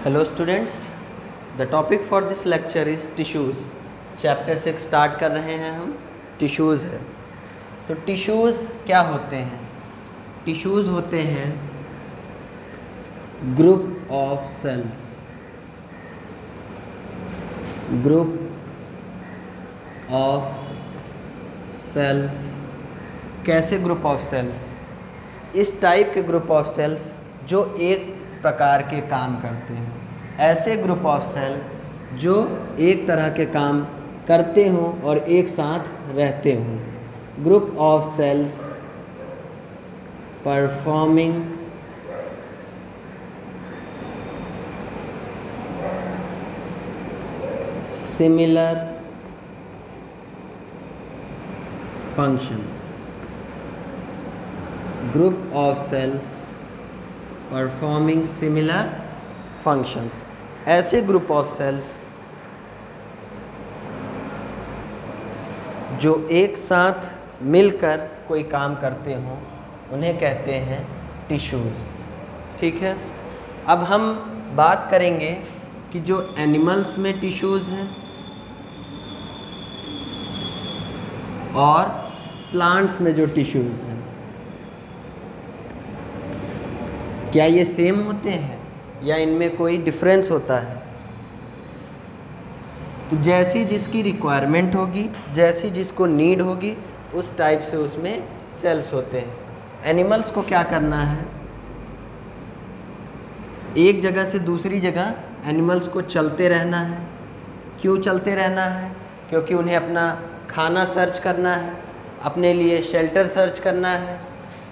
Hello students, the topic for this lecture is tissues. Chapter 6 start कर रहे हैं हम। टिश्यूज़ है। तो टिश्यूज़ क्या होते हैं? टिश्यूज़ होते हैं group of cells. Group of cells. कैसे ग्रुप ऑफ सेल्स? इस टाइप के ग्रुप ऑफ सेल्स जो एक प्रकार के काम करते हैं। ऐसे ग्रुप ऑफ सेल जो एक तरह के काम करते हों और एक साथ रहते हों। Group of cells performing similar functions. Group of cells performing similar functions. ऐसे ग्रुप ऑफ सेल्स जो एक साथ मिलकर कोई काम करते हों उन्हें कहते हैं टिश्यूज़। ठीक है, अब हम बात करेंगे कि जो एनिमल्स में टिश्यूज़ हैं और प्लांट्स में जो टिश्यूज़ हैं, क्या ये सेम होते हैं या इनमें कोई डिफरेंस होता है? तो जैसी जिसकी रिक्वायरमेंट होगी, जैसी जिसको नीड होगी, उस टाइप से उसमें सेल्स होते हैं। एनिमल्स को क्या करना है? एक जगह से दूसरी जगह एनिमल्स को चलते रहना है। क्यों चलते रहना है? क्योंकि उन्हें अपना खाना सर्च करना है, अपने लिए शेल्टर सर्च करना है।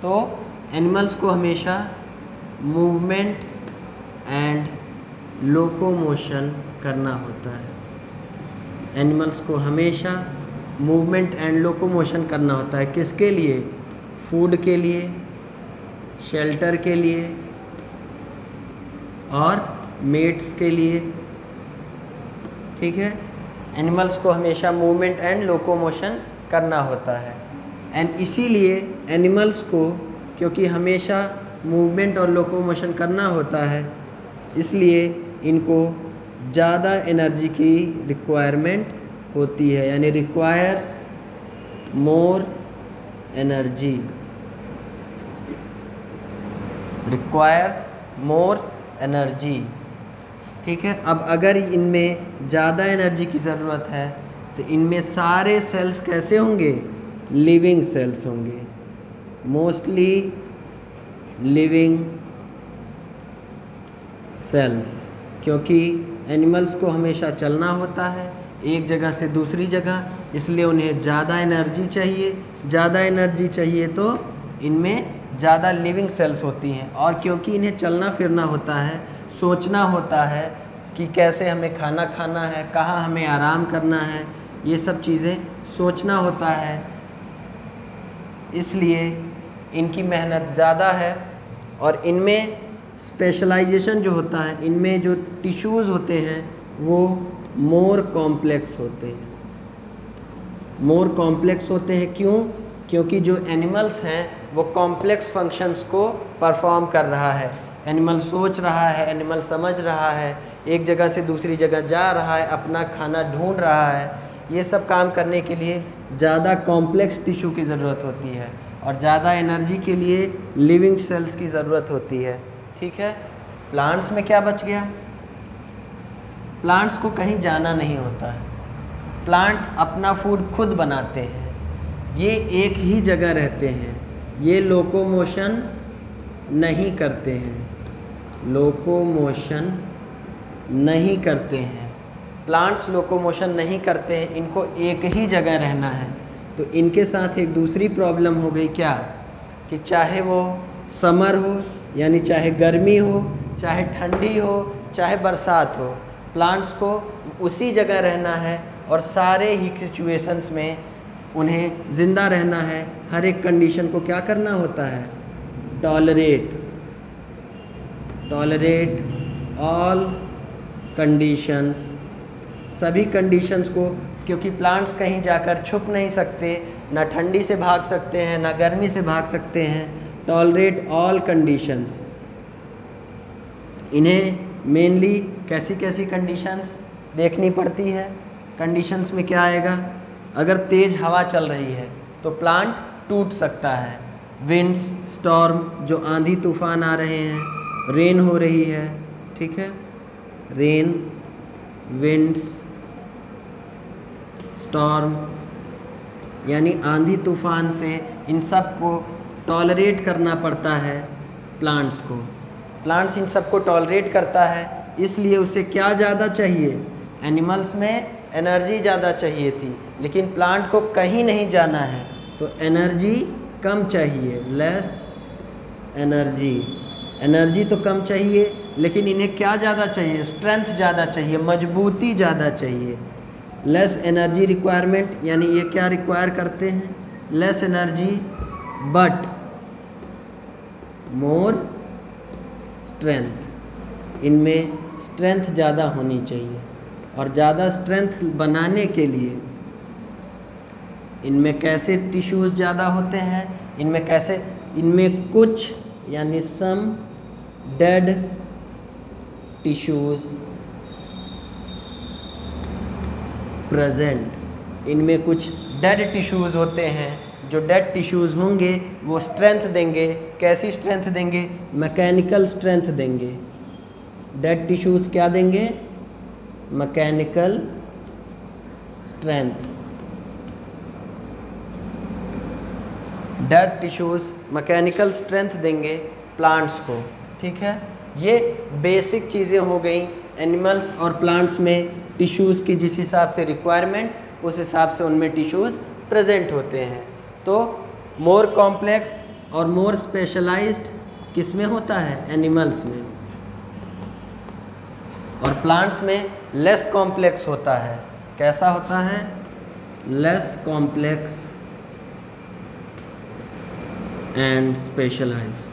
तो एनिमल्स को हमेशा मूवमेंट एंड लोकोमोशन करना होता है। एनिमल्स को हमेशा मूवमेंट एंड लोकोमोशन करना होता है। किसके लिए? फूड के लिए, शेल्टर के लिए और मेट्स के लिए। ठीक है, एनिमल्स को हमेशा मूवमेंट एंड लोकोमोशन करना होता है। एंड इसीलिए एनिमल्स को, क्योंकि हमेशा मूवमेंट और लोकोमोशन करना होता है, इसलिए इनको ज़्यादा एनर्जी की रिक्वायरमेंट होती है, यानी requires more energy. Requires more energy. ठीक है, अब अगर इनमें ज़्यादा एनर्जी की ज़रूरत है तो इनमें सारे सेल्स कैसे होंगे? लिविंग सेल्स होंगे। मोस्टली लिविंग सेल्स, क्योंकि एनिमल्स को हमेशा चलना होता है एक जगह से दूसरी जगह, इसलिए उन्हें ज़्यादा एनर्जी चाहिए। ज़्यादा एनर्जी चाहिए तो इनमें ज़्यादा लिविंग सेल्स होती हैं। और क्योंकि इन्हें चलना फिरना होता है, सोचना होता है कि कैसे हमें खाना खाना है, कहाँ हमें आराम करना है, ये सब चीज़ें सोचना होता है, इसलिए इनकी मेहनत ज़्यादा है। और इनमें स्पेशलाइजेशन जो होता है, इनमें जो टिश्यूज़ होते हैं वो मोर कॉम्प्लेक्स होते हैं। मोर कॉम्प्लेक्स होते हैं क्यों? क्योंकि जो एनिमल्स हैं वो कॉम्प्लेक्स फंक्शंस को परफॉर्म कर रहा है। एनिमल सोच रहा है, एनिमल समझ रहा है, एक जगह से दूसरी जगह जा रहा है, अपना खाना ढूंढ रहा है। ये सब काम करने के लिए ज़्यादा कॉम्प्लेक्स टिश्यू की ज़रूरत होती है और ज़्यादा एनर्जी के लिए लिविंग सेल्स की ज़रूरत होती है। ठीक है, प्लांट्स में क्या बच गया? प्लांट्स को कहीं जाना नहीं होता है। प्लांट अपना फूड खुद बनाते हैं। ये एक ही जगह रहते हैं। ये लोकोमोशन नहीं करते हैं। लोकोमोशन नहीं करते हैं। प्लांट्स लोकोमोशन नहीं करते हैं, इनको एक ही जगह रहना है। तो इनके साथ एक दूसरी प्रॉब्लम हो गई क्या? कि चाहे वो समर हो, यानी चाहे गर्मी हो, चाहे ठंडी हो, चाहे बरसात हो, प्लांट्स को उसी जगह रहना है और सारे ही सिचुएशंस में उन्हें ज़िंदा रहना है। हर एक कंडीशन को क्या करना होता है? Tolerate all conditions. सभी कंडीशंस को, क्योंकि प्लांट्स कहीं जाकर छुप नहीं सकते, ना ठंडी से भाग सकते हैं, ना गर्मी से भाग सकते हैं। Tolerate all conditions. इन्हें मेनली कैसी कैसी कंडीशंस देखनी पड़ती है। कंडीशंस में क्या आएगा, अगर तेज़ हवा चल रही है तो प्लांट टूट सकता है। विंड्स, स्टॉर्म, जो आंधी तूफान आ रहे हैं, रेन हो रही है, ठीक है, रेन, विंड्स, स्टॉर्म, यानी आंधी तूफान से इन सब को टॉलरेट करना पड़ता है प्लांट्स को। प्लांट्स इन सब को टॉलरेट करता है, इसलिए उसे क्या ज़्यादा चाहिए, एनिमल्स में एनर्जी ज़्यादा चाहिए थी, लेकिन प्लांट को कहीं नहीं जाना है तो एनर्जी कम चाहिए, लेस एनर्जी। एनर्जी तो कम चाहिए, लेकिन इन्हें क्या ज़्यादा चाहिए, स्ट्रेंथ ज़्यादा चाहिए, मजबूती ज़्यादा चाहिए। लेस एनर्जी रिक्वायरमेंट, यानी ये क्या रिक्वायर करते हैं, less energy but more strength. इनमें स्ट्रेंथ ज़्यादा होनी चाहिए, और ज़्यादा स्ट्रेंथ बनाने के लिए इनमें कैसे टिश्यूज़ ज़्यादा होते हैं, इनमें कुछ यानी सम डेड टिश्यूज़ प्रेजेंट। इनमें कुछ डेड टिश्यूज़ होते हैं, जो डेड टिश्यूज़ होंगे वो स्ट्रेंथ देंगे। कैसी स्ट्रेंथ देंगे, मैकेनिकल स्ट्रेंथ देंगे। डेड टिश्यूज़ क्या देंगे, mechanical strength. Dead tissues mechanical strength देंगे प्लांट्स को, ठीक है। ये बेसिक चीज़ें हो गई एनिमल्स और प्लांट्स में टिश्यूज़ की जिस हिसाब से रिक्वायरमेंट, उस हिसाब से उनमें टिश्यूज़ प्रेजेंट होते हैं। तो मोर कॉम्प्लेक्स और मोर स्पेशलाइज्ड किस में होता है, एनिमल्स में, और प्लांट्स में लेस कॉम्प्लेक्स होता है। कैसा होता है, लेस कॉम्प्लेक्स एंड स्पेशलाइज्ड।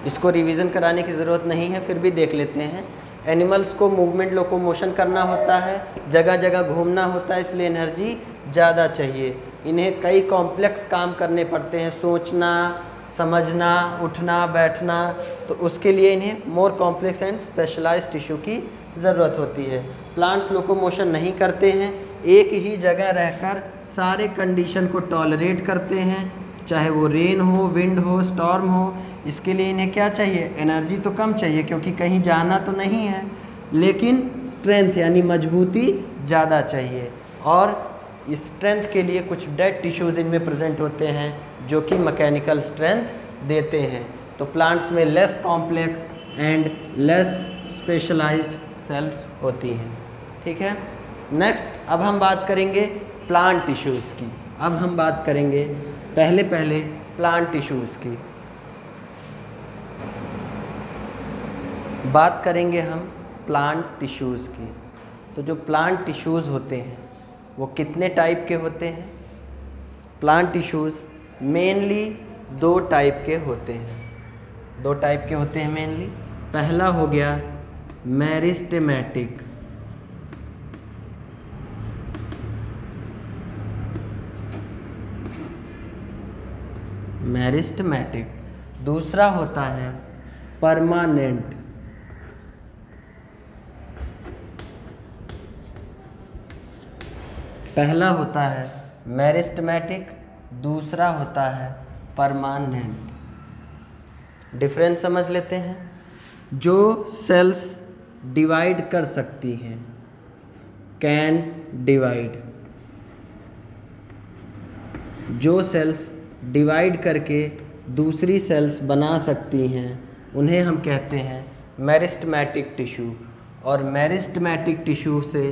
इसको रिवीजन कराने की ज़रूरत नहीं है, फिर भी देख लेते हैं। एनिमल्स को मूवमेंट, लोकोमोशन करना होता है, जगह जगह घूमना होता है, इसलिए एनर्जी ज़्यादा चाहिए। इन्हें कई कॉम्प्लेक्स काम करने पड़ते हैं, सोचना, समझना, उठना, बैठना, तो उसके लिए इन्हें more complex and specialised tissue की ज़रूरत होती है। प्लांट्स लोकोमोशन नहीं करते हैं, एक ही जगह रहकर सारे कंडीशन को टॉलरेट करते हैं, चाहे वो रेन हो, विंड हो, स्टॉर्म हो। इसके लिए इन्हें क्या चाहिए, एनर्जी तो कम चाहिए क्योंकि कहीं जाना तो नहीं है, लेकिन स्ट्रेंथ यानी मजबूती ज़्यादा चाहिए। और इस स्ट्रेंथ के लिए कुछ डेड टिश्यूज़ इनमें प्रेजेंट होते हैं जो कि मैकेनिकल स्ट्रेंथ देते हैं। तो प्लांट्स में less complex and less specialised cells होती हैं, ठीक है। नेक्स्ट अब हम बात करेंगे प्लांट टिश्यूज़ की। अब हम बात करेंगे पहले प्लांट टिश्यूज़ की बात करेंगे हम प्लांट टिश्यूज़ की। तो जो प्लांट टिश्यूज़ होते हैं वो कितने टाइप के होते हैं। प्लांट टिश्यूज़ मेनली 2 टाइप के होते हैं। 2 टाइप के होते हैं मेनली। पहला हो गया मेरिस्टेमेटिक, मेरिस्टेमेटिक। दूसरा होता है परमानेंट। पहला होता है मेरिस्टेमेटिक, दूसरा होता है परमानेंट। डिफरेंस समझ लेते हैं। जो सेल्स डिवाइड कर सकती हैं, कैन डिवाइड, जो सेल्स डिवाइड करके दूसरी सेल्स बना सकती हैं, उन्हें हम कहते हैं मेरिस्टेमेटिक टिश्यू। और मेरिस्टेमेटिक टिश्यू से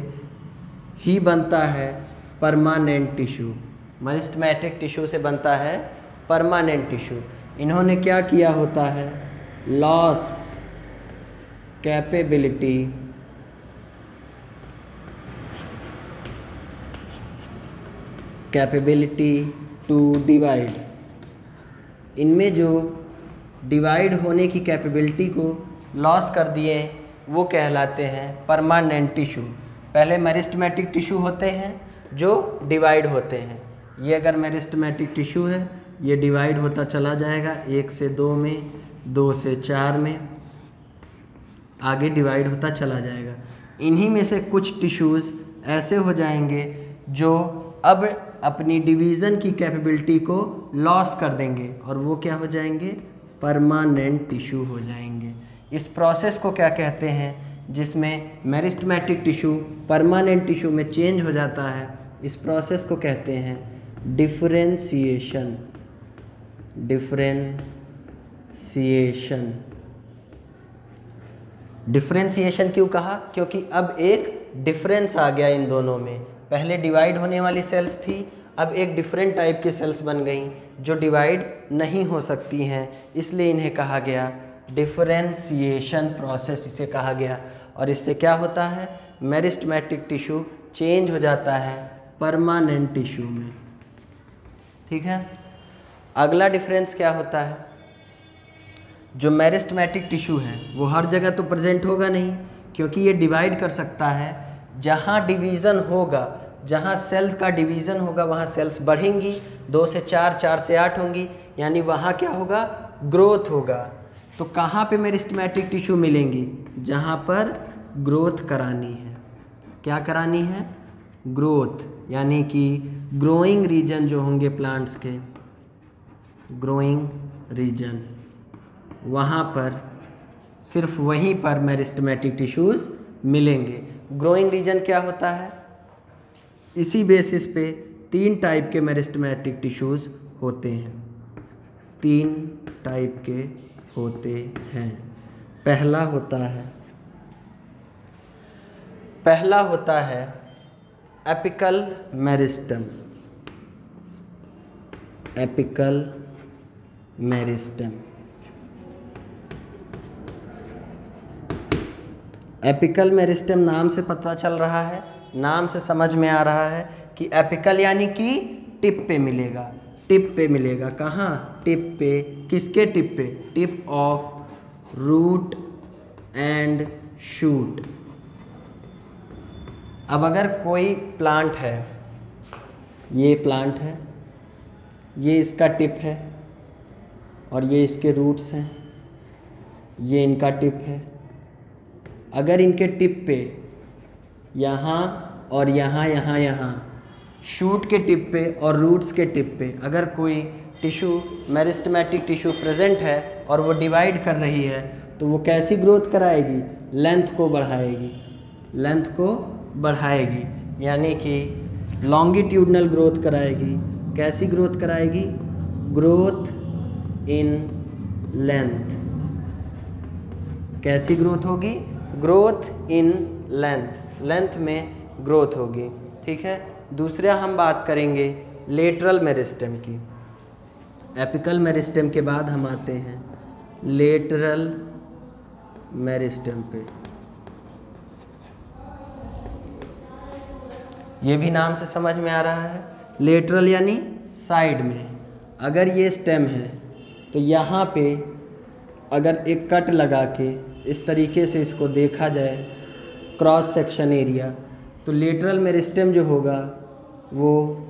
ही बनता है परमानेंट टिश्यू। मेरिस्टेमेटिक टिश्यू से बनता है परमानेंट टिश्यू। इन्होंने क्या किया होता है, लॉस कैपेबिलिटी टू डिवाइड। इनमें जो डिवाइड होने की कैपेबिलिटी को लॉस कर दिए वो कहलाते हैं परमानेंट टिश्यू। पहले मेरिस्टेमेटिक टिश्यू होते हैं जो डिवाइड होते हैं। ये अगर मेरिस्टेमेटिक टिश्यू है ये डिवाइड होता चला जाएगा 1 से 2 में, 2 से 4 में, आगे डिवाइड होता चला जाएगा। इन्हीं में से कुछ टिश्यूज़ ऐसे हो जाएंगे जो अब अपनी डिवीज़न की कैपेबिलिटी को लॉस कर देंगे और वो क्या हो जाएंगे, परमानेंट टिश्यू हो जाएंगे। इस प्रोसेस को क्या कहते हैं, जिसमें मेरिस्टेमेटिक टिश्यू परमानेंट टिश्यू में चेंज हो जाता है, इस प्रोसेस को कहते हैं डिफरेंशिएशन। डिफरेंशिएशन डिफरेंशिएशन क्यों कहा, क्योंकि अब एक डिफरेंस आ गया इन दोनों में। पहले डिवाइड होने वाली सेल्स थी, अब एक डिफरेंट टाइप की सेल्स बन गई जो डिवाइड नहीं हो सकती हैं, इसलिए इन्हें कहा गया डिफरेंशिएशन प्रोसेस, इसे कहा गया। और इससे क्या होता है, मेरिस्टेमेटिक टिश्यू चेंज हो जाता है परमानेंट टिश्यू में। ठीक है, अगला डिफरेंस क्या होता है, जो मेरिस्टेमेटिक टिश्यू है वो हर जगह तो प्रेजेंट होगा नहीं, क्योंकि ये डिवाइड कर सकता है। जहाँ डिवीज़न होगा, जहाँ सेल्स का डिवीज़न होगा वहाँ सेल्स बढ़ेंगी, 2 से 4, 4 से 8 होंगी, यानी वहाँ क्या होगा, ग्रोथ होगा। तो कहाँ पे मेरिस्टेमेटिक टिश्यू मिलेंगी, जहाँ पर ग्रोथ करानी है। क्या करानी है, ग्रोथ, यानी कि ग्रोइंग रीजन जो होंगे प्लांट्स के, ग्रोइंग रीजन, वहाँ पर सिर्फ वहीं पर मेरिस्टेमेटिक टिश्यूज़ मिलेंगे। ग्रोइंग रीजन क्या होता है, इसी बेसिस पे 3 टाइप के मेरिस्टेमेटिक टिश्यूज़ होते हैं, 3 टाइप के होते हैं। पहला होता है apical meristem. Apical meristem, apical meristem नाम से पता चल रहा है, नाम से समझ में आ रहा है कि एपिकल यानी कि टिप पे मिलेगा। टिप पे मिलेगा, कहाँ, टिप पे। किसके टिप पे, tip of root and shoot. अब अगर कोई प्लांट है, ये प्लांट है, ये इसका टिप है और ये इसके रूट्स हैं, ये इनका टिप है। अगर इनके टिप पे यहाँ और यहाँ शूट के टिप पे और रूट्स के टिप पे अगर कोई टिश्यू, मेरिस्टेमेटिक टिश्यू प्रेजेंट है और वो डिवाइड कर रही है, तो वो कैसी ग्रोथ कराएगी, लेंथ को बढ़ाएगी। लेंथ को बढ़ाएगी यानी कि लॉन्गिट्यूडनल ग्रोथ कराएगी। कैसी ग्रोथ कराएगी, ग्रोथ इन लेंथ। कैसी ग्रोथ होगी, ग्रोथ इन लेंथ, लेंथ में ग्रोथ होगी। ठीक है, दूसरा हम बात करेंगे लेटरल मेरिस्टेम की। एपिकल मेरिस्टेम के बाद हम आते हैं लेटरल मेरिस्टेम पे। ये भी नाम से समझ में आ रहा है, लेटरल यानी साइड में। अगर ये स्टेम है तो यहाँ पे अगर एक कट लगा के इस तरीके से इसको देखा जाए, क्रॉस सेक्शन एरिया, तो लेटरल मेरिस्टेम जो होगा वो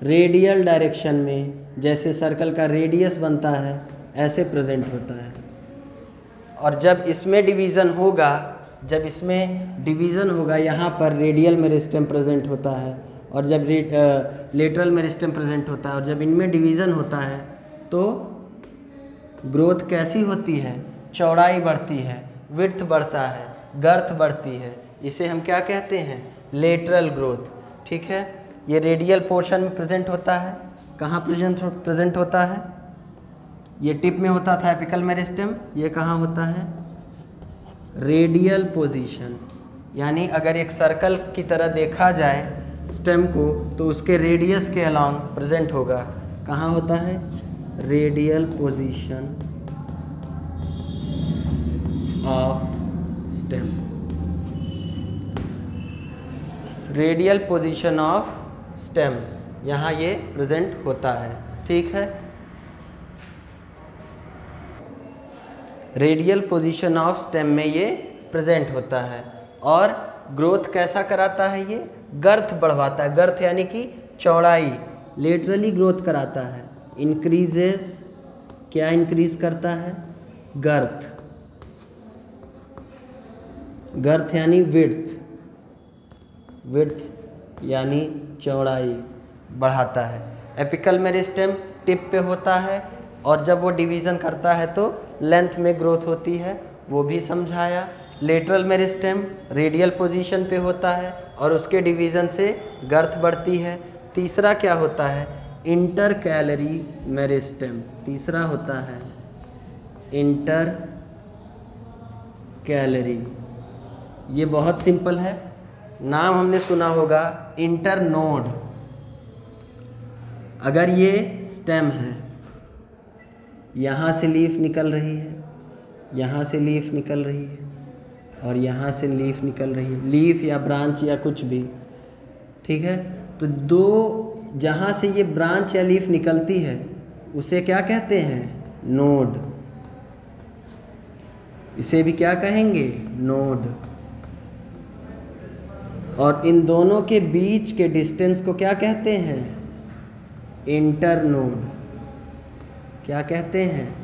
रेडियल डायरेक्शन में, जैसे सर्कल का रेडियस बनता है ऐसे प्रेजेंट होता है। और जब इसमें डिवीज़न होगा, यहाँ पर रेडियल मेरिस्टेम प्रेजेंट होता है, और जब लेटरल मेरिस्टेम प्रेजेंट होता है, और जब इनमें डिवीज़न होता है तो ग्रोथ कैसी होती है, चौड़ाई बढ़ती है, विड्थ बढ़ता है, गर्थ बढ़ती है। इसे हम क्या कहते हैं, लेटरल ग्रोथ। ठीक है, ये रेडियल पोर्शन में प्रेजेंट होता है। कहाँ प्रेजेंट होता है, ये टिप में होता था एपिकल मेरिस्टेम, ये कहाँ होता है, रेडियल पोजीशन। यानी अगर एक सर्कल की तरह देखा जाए स्टेम को, तो उसके रेडियस के अलॉन्ग प्रेजेंट होगा। कहाँ होता है, radial position of stem. Radial position of stem, यहाँ ये प्रेजेंट होता है। ठीक है, रेडियल पोजीशन ऑफ स्टेम में ये प्रेजेंट होता है। और ग्रोथ कैसा कराता है, ये गर्थ बढ़वाता है। गर्थ यानी कि चौड़ाई, लेटरली ग्रोथ कराता है। इंक्रीजेज, क्या इंक्रीज करता है? गर्थ, गर्थ यानी विड्थ, विड्थ यानी चौड़ाई बढ़ाता है। एपिकल मेरिस्टेम टिप पे होता है और जब वो डिवीज़न करता है तो लेंथ में ग्रोथ होती है, वो भी समझाया। लेटरल मेरिस्टेम रेडियल पोजीशन पे होता है और उसके डिवीज़न से गर्थ बढ़ती है। तीसरा क्या होता है? इंटर कैलरी मेरिस्टेम, तीसरा होता है इंटर कैलरी। ये बहुत सिंपल है, नाम हमने सुना होगा इंटरनोड। अगर ये स्टेम है, यहाँ से लीफ निकल रही है, यहाँ से लीफ निकल रही है और यहाँ से लीफ निकल रही है, लीफ या ब्रांच या कुछ भी, ठीक है। तो दो जहाँ से ये ब्रांच या लीफ निकलती है उसे क्या कहते हैं? नोड। इसे भी क्या कहेंगे? नोड। और इन दोनों के बीच के डिस्टेंस को क्या कहते हैं? इंटरनोड। क्या कहते हैं?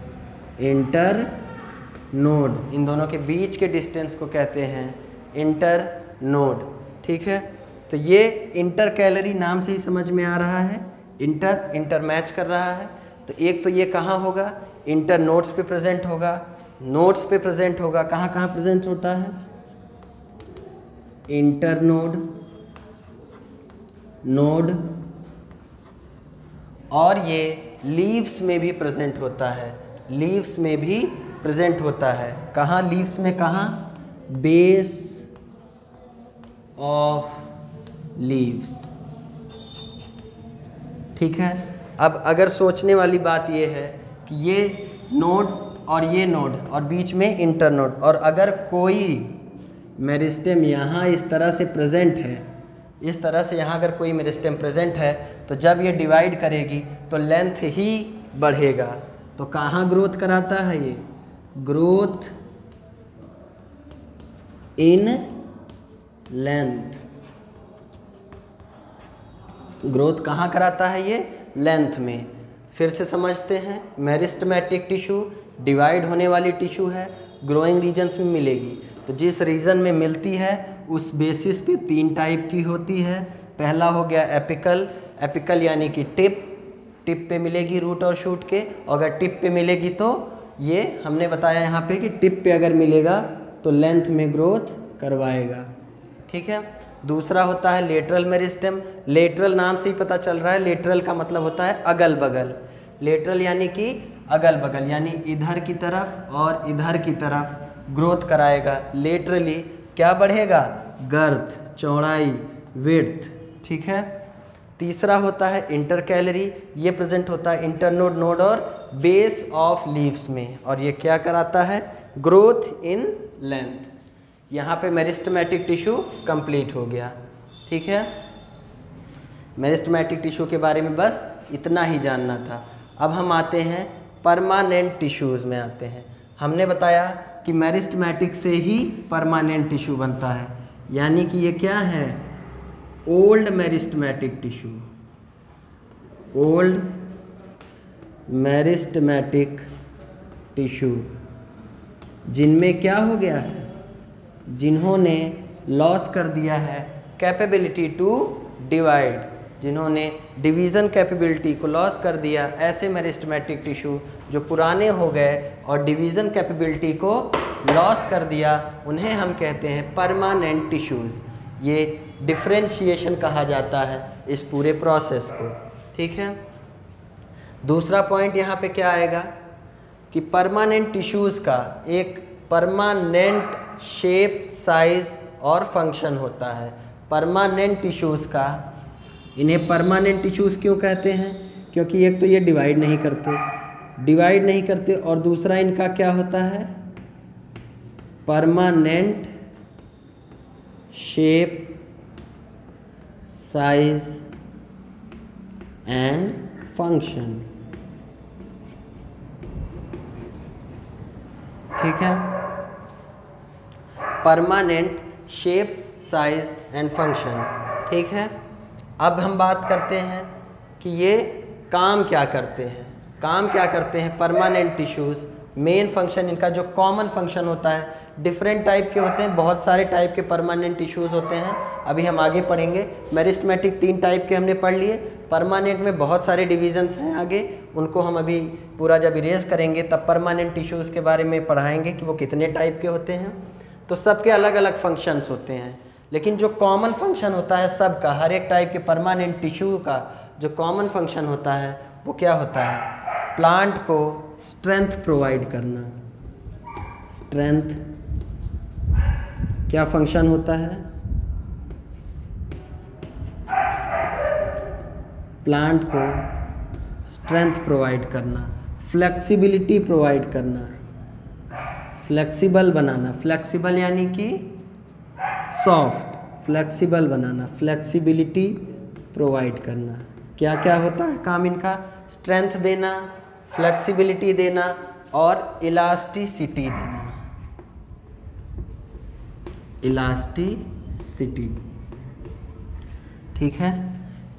इंटरनोड। इन दोनों के बीच के डिस्टेंस को कहते हैं इंटरनोड, ठीक है। तो ये इंटर कैलरी नाम से ही समझ में आ रहा है, इंटर मैच कर रहा है। तो एक तो ये कहाँ होगा? इंटर नोड्स पे प्रेजेंट होगा, नोड्स पे प्रेजेंट होगा। कहाँ कहाँ प्रेजेंट होता है? इंटर नोड, नोड, और ये लीव्स में भी प्रेजेंट होता है, लीव्स में भी प्रेजेंट होता है। कहाँ लीव्स में? कहाँ? बेस ऑफ लीव्स, ठीक है। अब अगर सोचने वाली बात ये है कि ये नोड और ये नोड और बीच में इंटरनोड, और अगर कोई मेरिस्टेम यहाँ इस तरह से प्रेजेंट है, इस तरह से यहाँ अगर कोई मेरिस्टेम प्रेजेंट है तो जब ये डिवाइड करेगी तो लेंथ ही बढ़ेगा। तो कहाँ ग्रोथ कराता है ये? Growth in length. ग्रोथ कहाँ कराता है ये? लेंथ में। फिर से समझते हैं, मेरिस्टेमेटिक टिश्यू डिवाइड होने वाली टिश्यू है, ग्रोइंग रीजन्स में मिलेगी। तो जिस रीजन में मिलती है उस बेसिस पे तीन टाइप की होती है। पहला हो गया एपिकल, एपिकल यानी कि टिप, टिप पे मिलेगी रूट और शूट के। अगर टिप पे मिलेगी तो ये हमने बताया यहाँ पे कि टिप पे अगर मिलेगा तो लेंथ में ग्रोथ करवाएगा, ठीक है। दूसरा होता है लेटरल मेरिस्टेम। लेटरल नाम से ही पता चल रहा है, लेटरल का मतलब होता है अगल बगल। लेटरल यानी कि अगल बगल, यानी इधर की तरफ और इधर की तरफ ग्रोथ कराएगा। लेटरली क्या बढ़ेगा? गर्थ, चौड़ाई, विड्थ, ठीक है। तीसरा होता है इंटर कैलरी, ये प्रेजेंट होता है इंटरनोड, नोड और बेस ऑफ लीव्स में, और ये क्या कराता है? Growth in length. यहाँ पे मेरिस्टेमेटिक टिश्यू कंप्लीट हो गया, ठीक है। मेरिस्टेमेटिक टिश्यू के बारे में बस इतना ही जानना था। अब हम आते हैं परमानेंट टिश्यूज़ में आते हैं। हमने बताया कि मेरिस्टेमेटिक से ही परमानेंट टिश्यू बनता है, यानी कि ये क्या है? Old meristematic tissue, old meristematic tissue, जिनमें क्या हो गया है? जिन्होंने लॉस कर दिया है कैपेबिलिटी टू डिवाइड, जिन्होंने डिवीज़न कैपेबिलिटी को लॉस कर दिया, ऐसे मेरिस्टेमेटिक टिश्यू जो पुराने हो गए और डिवीज़न कैपेबिलिटी को लॉस कर दिया, उन्हें हम कहते हैं परमानेंट टिश्यूज़। ये डिफरेंशिएशन कहा जाता है इस पूरे प्रोसेस को, ठीक है। दूसरा पॉइंट यहाँ पे क्या आएगा कि परमानेंट टिश्यूज़ का एक परमानेंट शेप, साइज और फंक्शन होता है। परमानेंट टिश्यूज़ का, इन्हें परमानेंट टिश्यूज़ क्यों कहते हैं? क्योंकि एक तो ये डिवाइड नहीं करते और दूसरा इनका क्या होता है? Permanent shape, size and function, ठीक है। Permanent shape, size and function, ठीक है। अब हम बात करते हैं कि ये काम क्या करते हैं, काम क्या करते हैं परमानेंट टिश्यूज़, मेन फंक्शन इनका जो कॉमन फंक्शन होता है, डिफरेंट टाइप के होते हैं, बहुत सारे टाइप के परमानेंट टिश्यूज़ होते हैं, अभी हम आगे पढ़ेंगे। मेरिस्टेमेटिक 3 टाइप के हमने पढ़ लिए, परमानेंट में बहुत सारे डिविजन्स हैं आगे, उनको हम अभी पूरा जब इरेज करेंगे तब परमानेंट टिश्यूज़ के बारे में पढ़ाएंगे कि वो कितने टाइप के होते हैं। तो सबके अलग अलग फंक्शंस होते हैं, लेकिन जो कॉमन फंक्शन होता है सबका, हर एक टाइप के परमानेंट टिश्यू का जो कॉमन फंक्शन होता है वो क्या होता है, प्लांट को स्ट्रेंथ प्रोवाइड करना। स्ट्रेंथ क्या फंक्शन होता है, प्लांट को स्ट्रेंथ प्रोवाइड करना, फ्लेक्सिबिलिटी प्रोवाइड करना, फ्लेक्सिबल बनाना, फ्लेक्सिबल यानी कि सॉफ्ट, फ्लेक्सिबल बनाना, फ्लेक्सिबिलिटी प्रोवाइड करना। क्या क्या होता है काम इनका, स्ट्रेंथ देना, फ्लेक्सिबिलिटी देना और इलास्टिसिटी देना, इलास्टिसिटी। ठीक है,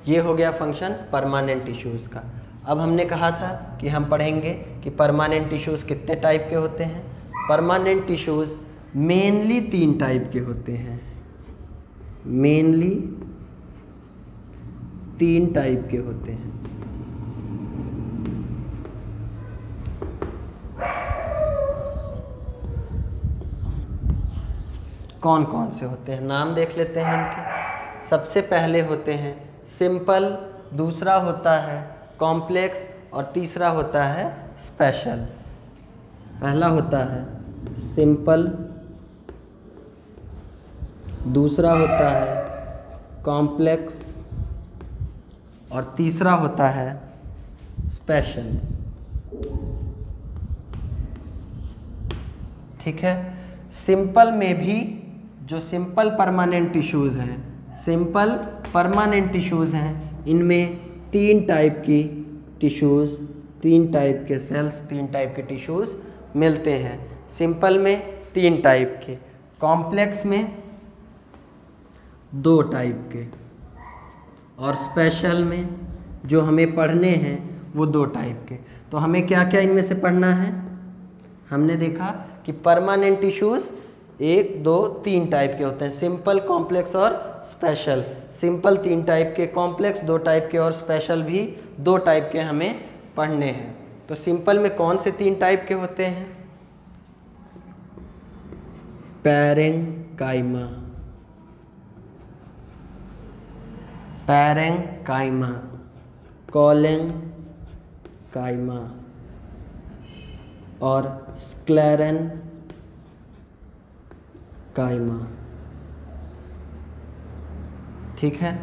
ये हो गया फंक्शन परमानेंट टिश्यूज़ का। अब हमने कहा था कि हम पढ़ेंगे कि परमानेंट टिश्यूज़ कितने टाइप के होते हैं। परमानेंट टिश्यूज़ मेनली 3 टाइप के होते हैं, मेनली 3 टाइप के होते हैं। कौन कौन से होते हैं, नाम देख लेते हैं इनके। सबसे पहले होते हैं सिंपल, दूसरा होता है कॉम्प्लेक्स और तीसरा होता है स्पेशल। पहला होता है सिंपल, दूसरा होता है कॉम्प्लेक्स और तीसरा होता है स्पेशल। ठीक है, सिंपल में भी जो सिंपल परमानेंट टिश्यूज़ हैं, सिंपल परमानेंट टिश्यूज़ हैं, इनमें 3 टाइप की टिश्यूज़, 3 टाइप के सेल्स, 3 टाइप के टिश्यूज़ मिलते हैं। सिंपल में 3 टाइप के, कॉम्प्लेक्स में 2 टाइप के और स्पेशल में जो हमें पढ़ने हैं वो 2 टाइप के। तो हमें क्या क्या इनमें से पढ़ना है, हमने देखा कि परमानेंट टिश्यूज़ 1, 2, 3 टाइप के होते हैं, सिंपल, कॉम्प्लेक्स और स्पेशल। सिंपल 3 टाइप के, कॉम्प्लेक्स 2 टाइप के और स्पेशल भी 2 टाइप के हमें पढ़ने हैं। तो सिंपल में कौन से 3 टाइप के होते हैं, पैरेंकाइमा, पैरेंकाइमा, कोलेंकाइमा और स्क्लेरेंकाइमा। ठीक है,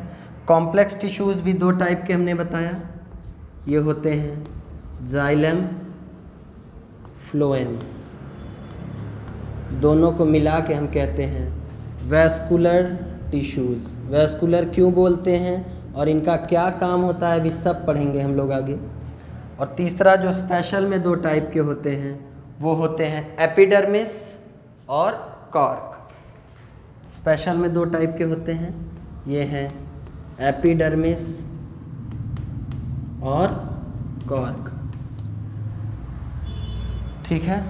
कॉम्प्लेक्स टिश्यूज़ भी 2 टाइप के हमने बताया, ये होते हैं जाइलम, फ्लोएम। दोनों को मिला के हम कहते हैं वैस्कुलर टिश्यूज़। वैस्कुलर क्यों बोलते हैं और इनका क्या काम होता है, अभी सब पढ़ेंगे हम लोग आगे। और तीसरा जो स्पेशल में 2 टाइप के होते हैं वो होते हैं एपिडर्मिस और कॉर्क। स्पेशल में 2 टाइप के होते हैं, ये हैं एपिडर्मिस और कॉर्क। ठीक है,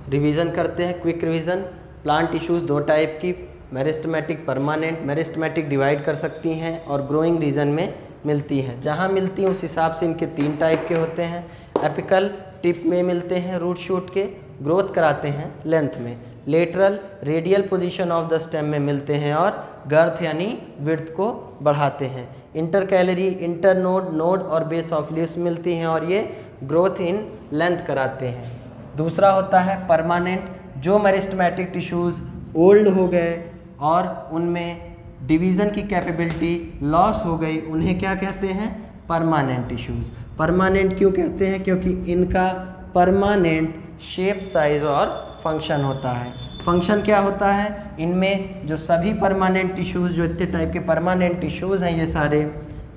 रिवीजन करते हैं, quick revision. Plant tissues 2 type की, मेरिस्टेमेटिक, परमानेंट। मेरिस्टेमेटिक डिवाइड कर सकती हैं और ग्रोइंग रीजन में मिलती हैं, जहाँ मिलती हैं उस हिसाब से इनके 3 टाइप के होते हैं। एपिकल, टिप में मिलते हैं रूट शूट के, ग्रोथ कराते हैं लेंथ में। Lateral, radial position of the stem में मिलते हैं और गर्थ यानी विड्थ को बढ़ाते हैं। इंटरकैलरी, इंटरनोड, नोड और बेस ऑफ लीव्स मिलती हैं और ये ग्रोथ इन लेंथ कराते हैं। दूसरा होता है परमानेंट, जो मेरिस्टेमेटिक टिश्यूज़ ओल्ड हो गए और उनमें डिवीज़न की कैपेबिलिटी लॉस हो गई, उन्हें क्या कहते हैं, परमानेंट टिश्यूज़। परमानेंट क्यों कहते हैं, क्योंकि इनका परमानेंट शेप, साइज और फंक्शन होता है। फंक्शन क्या होता है, इनमें जो सभी परमानेंट टिश्यूज़, जो इतने टाइप के परमानेंट टिश्यूज़ हैं ये सारे,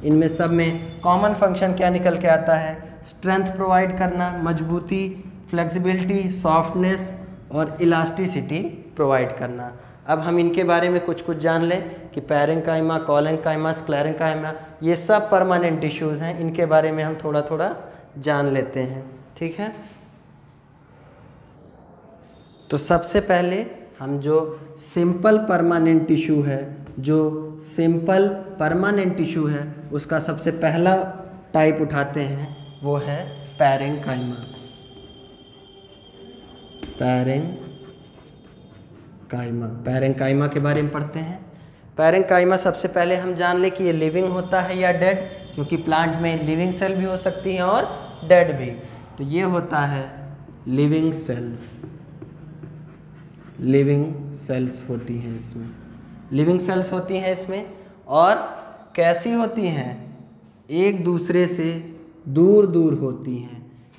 इनमें सब में कॉमन फंक्शन क्या निकल के आता है, स्ट्रेंथ प्रोवाइड करना, मजबूती, फ्लेक्सिबिलिटी, सॉफ्टनेस और इलास्टिसिटी प्रोवाइड करना। अब हम इनके बारे में कुछ कुछ जान लें कि पैरेन्काइमा, कोलेन्काइमा, स्क्लेरेन्काइमा, ये सब परमानेंट टिश्यूज़ हैं। इनके बारे में हम थोड़ा थोड़ा जान लेते हैं, ठीक है। तो सबसे पहले हम जो सिंपल परमानेंट टिश्यू है, उसका सबसे पहला टाइप उठाते हैं, वो है पैरेन्काइमा। पैरेन्काइमा के बारे में पढ़ते हैं। पैरेन्काइमा सबसे पहले हम जान लें कि ये लिविंग होता है या डेड, क्योंकि प्लांट में लिविंग सेल भी हो सकती हैं और डेड भी। तो ये होता है लिविंग सेल, लिविंग सेल्स होती हैं इसमें। और कैसी होती हैं? एक दूसरे से दूर दूर होती हैं।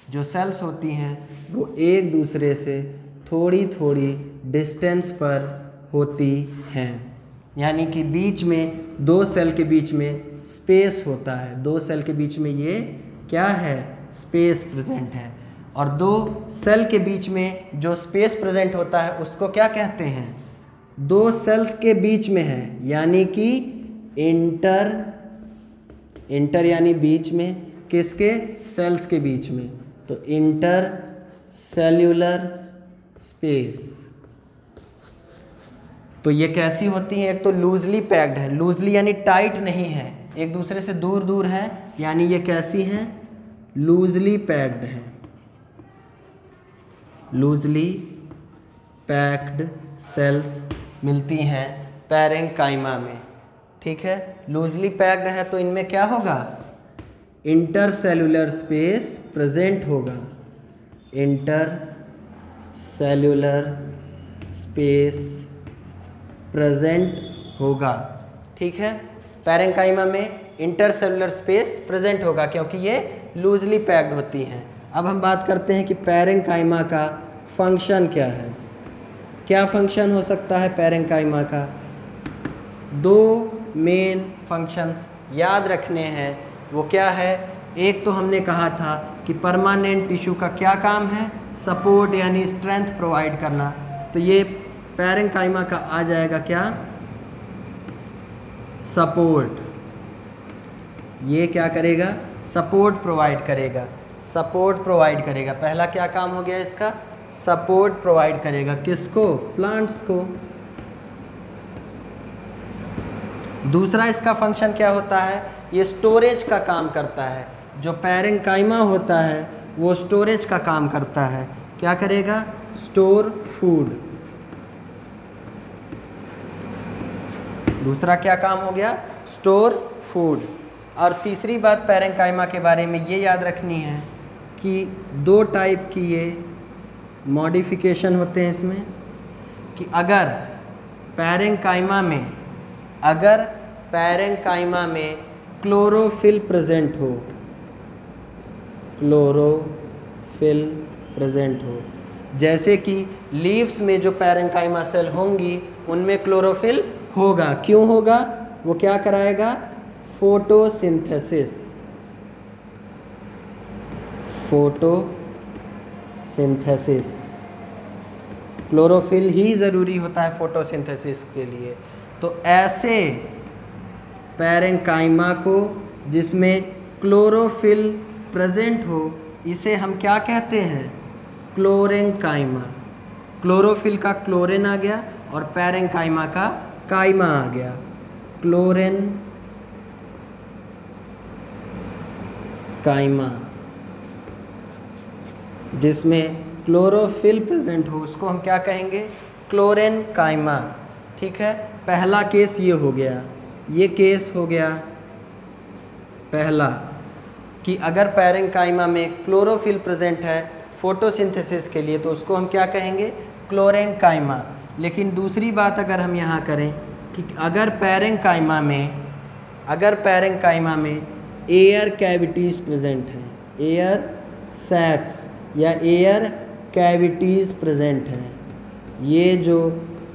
जो सेल्स होती हैं वो एक दूसरे से थोड़ी थोड़ी डिस्टेंस पर होती हैं, यानी कि बीच में दो सेल के बीच में स्पेस होता है। दो सेल के बीच में ये क्या है? स्पेस प्रेजेंट है। और दो सेल के बीच में जो स्पेस प्रेजेंट होता है उसको क्या कहते हैं? दो सेल्स के बीच में है, यानी कि इंटर यानी बीच में, किसके? सेल्स के बीच में। तो इंटर सेल्यूलर स्पेस। तो ये कैसी होती है? एक तो लूजली पैक्ड है, लूजली यानी टाइट नहीं है, एक दूसरे से दूर दूर है, यानी ये कैसी हैं? लूजली पैक्ड है, लूजली पैक्ड सेल्स मिलती हैं पैरेन्काइमा में, ठीक है। लूजली पैक्ड है तो इनमें क्या होगा? इंटरसेल्यूलर स्पेस प्रेजेंट होगा, इंटरसेल्यूलर स्पेस प्रेजेंट होगा, ठीक है। पैरेन्काइमा में इंटरसेल्यूलर स्पेस प्रेजेंट होगा क्योंकि ये लूजली पैक्ड होती हैं। अब हम बात करते हैं कि पैरेन्काइमा का फंक्शन क्या है। क्या फंक्शन हो सकता है पैरेन्काइमा का? दो मेन फंक्शंस याद रखने हैं। वो क्या है? एक तो हमने कहा था कि परमानेंट टिश्यू का क्या काम है? सपोर्ट यानी स्ट्रेंथ प्रोवाइड करना। तो ये पैरेन्काइमा का आ जाएगा क्या? सपोर्ट। ये क्या करेगा? सपोर्ट प्रोवाइड करेगा, सपोर्ट प्रोवाइड करेगा। पहला क्या काम हो गया इसका? सपोर्ट प्रोवाइड करेगा। किसको? प्लांट्स को। दूसरा इसका फंक्शन क्या होता है? ये स्टोरेज का काम करता है। जो पैरेन्काइमा होता है वो स्टोरेज का काम करता है। क्या करेगा? Store food. दूसरा क्या काम हो गया? Store food. और तीसरी बात पैरेन्काइमा के बारे में ये याद रखनी है कि दो टाइप की ये मॉडिफिकेशन होते हैं इसमें, कि अगर पैरेन्काइमा में क्लोरोफिल प्रेजेंट हो, क्लोरोफिल प्रेजेंट हो, जैसे कि लीव्स में जो पैरेन्काइमा सेल होंगी उनमें क्लोरोफिल होगा। क्यों होगा? वो क्या कराएगा? फोटोसिंथेसिस। फोटोसिंथेसिस, क्लोरोफिल ही ज़रूरी होता है फोटोसिंथेसिस के लिए। तो ऐसे पैरेन्काइमा को जिसमें क्लोरोफिल प्रेजेंट हो, इसे हम क्या कहते हैं? क्लोरेन्काइमा। क्लोरोफिल का क्लोरेन आ गया और पैरेन्काइमा का काइमा आ गया, क्लोरेन्काइमा। जिसमें क्लोरोफिल प्रेजेंट हो उसको हम क्या कहेंगे? क्लोरेन्काइमा, ठीक है। पहला केस ये हो गया। ये केस हो गया पहला कि अगर पैरेन्काइमा में क्लोरोफिल प्रेजेंट है फोटोसिंथेसिस के लिए तो उसको हम क्या कहेंगे? क्लोरेन्काइमा। लेकिन दूसरी बात अगर हम यहाँ करें कि अगर पैरेन्काइमा में एयर कैविटीज़ प्रेजेंट हैं, एयर सैक्स या एयर कैविटीज़ प्रेजेंट हैं, ये जो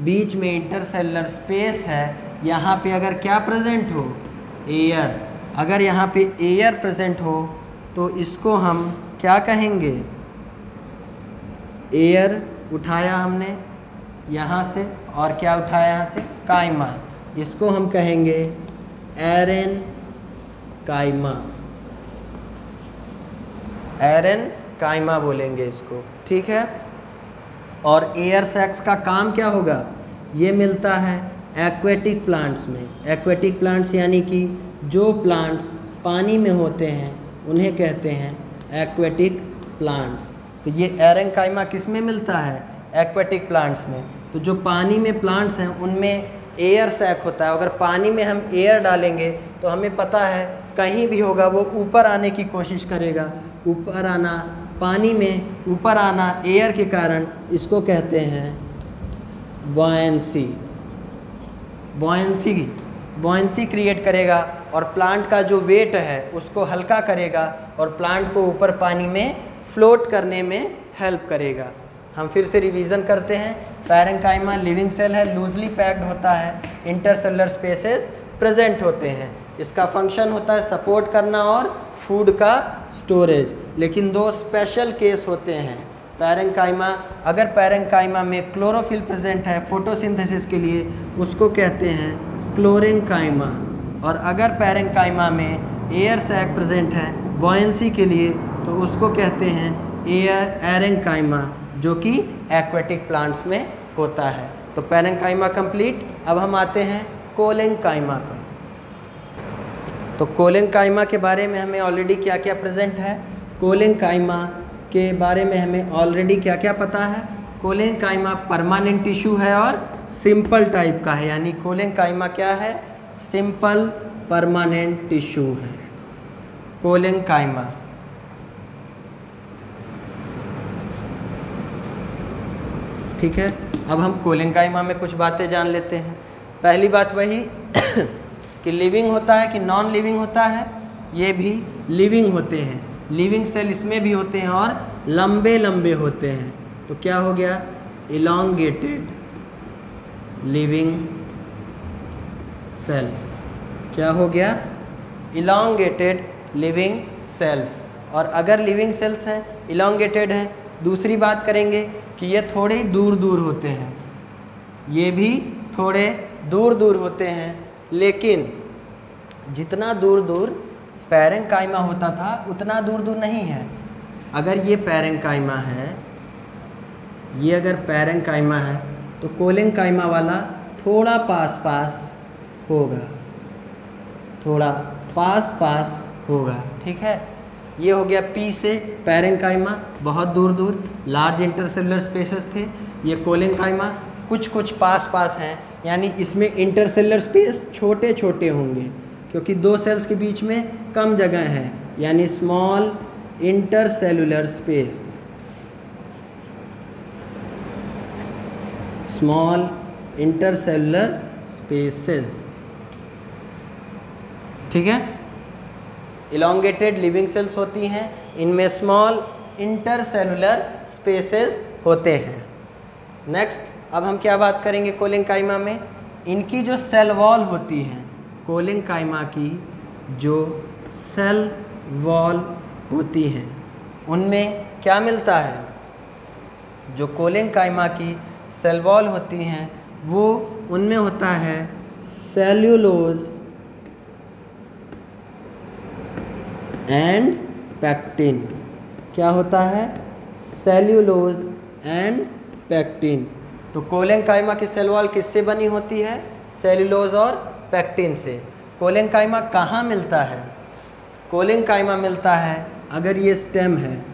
बीच में इंटरसेलुलर स्पेस है यहाँ पे अगर क्या प्रेजेंट हो? एयर। अगर यहाँ पे एयर प्रेजेंट हो तो इसको हम क्या कहेंगे? एयर उठाया हमने, यहाँ से, और क्या उठाया यहाँ से, काइमा। इसको हम कहेंगे एरेन काइमा, एरेन काइमा बोलेंगे इसको, ठीक है। और एयर सैक्स का काम क्या होगा, ये मिलता है एक्वेटिक प्लांट्स में। एक्वेटिक प्लांट्स यानी कि जो प्लांट्स पानी में होते हैं उन्हें कहते हैं एक्वेटिक प्लांट्स। तो ये एरेन काइमा किस में मिलता है, एक्वेटिक प्लांट्स में। तो जो पानी में प्लांट्स हैं उनमें एयर सैक होता है। अगर पानी में हम एयर डालेंगे तो हमें पता है कहीं भी होगा वो ऊपर आने की कोशिश करेगा, ऊपर आना, पानी में ऊपर आना एयर के कारण, इसको कहते हैं बॉयंसी। बॉयंसी क्रिएट करेगा और प्लांट का जो वेट है उसको हल्का करेगा और प्लांट को ऊपर पानी में फ्लोट करने में हेल्प करेगा। हम फिर से रिवीजन करते हैं। पैरेंकाइमा लिविंग सेल है, लूजली पैक्ड होता है, इंटरसेलुलर स्पेसेस प्रेजेंट होते हैं। इसका फंक्शन होता है सपोर्ट करना और फूड का स्टोरेज। लेकिन दो स्पेशल केस होते हैं पैरेंकाइमा। अगर पैरेंकाइमा में क्लोरोफिल प्रेजेंट है फोटोसिंथेसिस के लिए, उसको कहते हैं क्लोरेंकाइमा। और अगर पैरेंकाइमा में एयर सैक प्रेजेंट है बॉयंसी के लिए, तो उसको कहते हैं एरेंकाइमा, जो कि एक्वेटिक प्लांट्स में होता है। तो पैरेंकाइमा कंप्लीट। अब हम आते हैं कोलेंकाइमा पर। तो कोलेंकाइमा के बारे में हमें ऑलरेडी क्या क्या प्रेजेंट है, कोलेंकाइमा के बारे में हमें ऑलरेडी क्या क्या पता है। कोलेंकाइमा परमानेंट टिश्यू है और सिंपल टाइप का है, यानी कोलेंकाइमा क्या है, सिंपल परमानेंट टिश्यू है कोलेंकाइमा। ठीक है, अब हम कोलेंकाइमा में कुछ बातें जान लेते हैं। पहली बात वही कि लिविंग होता है कि नॉन लिविंग होता है, ये भी लिविंग होते हैं। लिविंग सेल इसमें भी होते हैं और लंबे लंबे होते हैं। तो क्या हो गया, इलॉन्गेटेड लिविंग सेल्स। क्या हो गया, इलॉन्गेटेड लिविंग सेल्स। और अगर लिविंग सेल्स हैं, इलॉन्गेटेड हैं, दूसरी बात करेंगे कि ये थोड़े दूर दूर होते हैं, ये भी थोड़े दूर दूर होते हैं। लेकिन जितना दूर दूर पैरेंकाइमा होता था उतना दूर दूर नहीं है। अगर ये पैरेंकाइमा है, ये अगर पैरेंकाइमा है, तो कोलेंकाइमा वाला थोड़ा पास पास होगा, थोड़ा पास पास होगा। ठीक है, ये हो गया पी से पैरेंकाइमा, बहुत दूर दूर लार्ज इंटरसेलुलर स्पेसेस थे। ये कोलेंकाइमा कुछ कुछ पास पास हैं, यानी इसमें इंटरसेलुलर स्पेस छोटे छोटे होंगे क्योंकि दो सेल्स के बीच में कम जगह है, यानी small intercellular space, small intercellular spaces. ठीक है, इलॉन्गेटेड लिविंग सेल्स होती हैं, इनमें स्मॉल इंटरसेलुलर स्पेसेस होते हैं। नेक्स्ट, अब हम क्या बात करेंगे कोलेंकाइमा में, इनकी जो सेल वॉल होती है, कोलेंकाइमा की जो सेल वॉल होती हैं उनमें क्या मिलता है, जो कोलेंकाइमा की सेल वॉल होती हैं वो उनमें होता है सेल्यूलोज एंड पैक्टिन। क्या होता है, सेल्यूलोज एंड पैक्टिन। तो कोलेंकाइमा की सेल वॉल किससे बनी होती है, सेल्यूलोज और पैक्टिन से। कोलेंकाइमा कहाँ मिलता है, कोलेंकाइमा मिलता है अगर ये स्टेम है,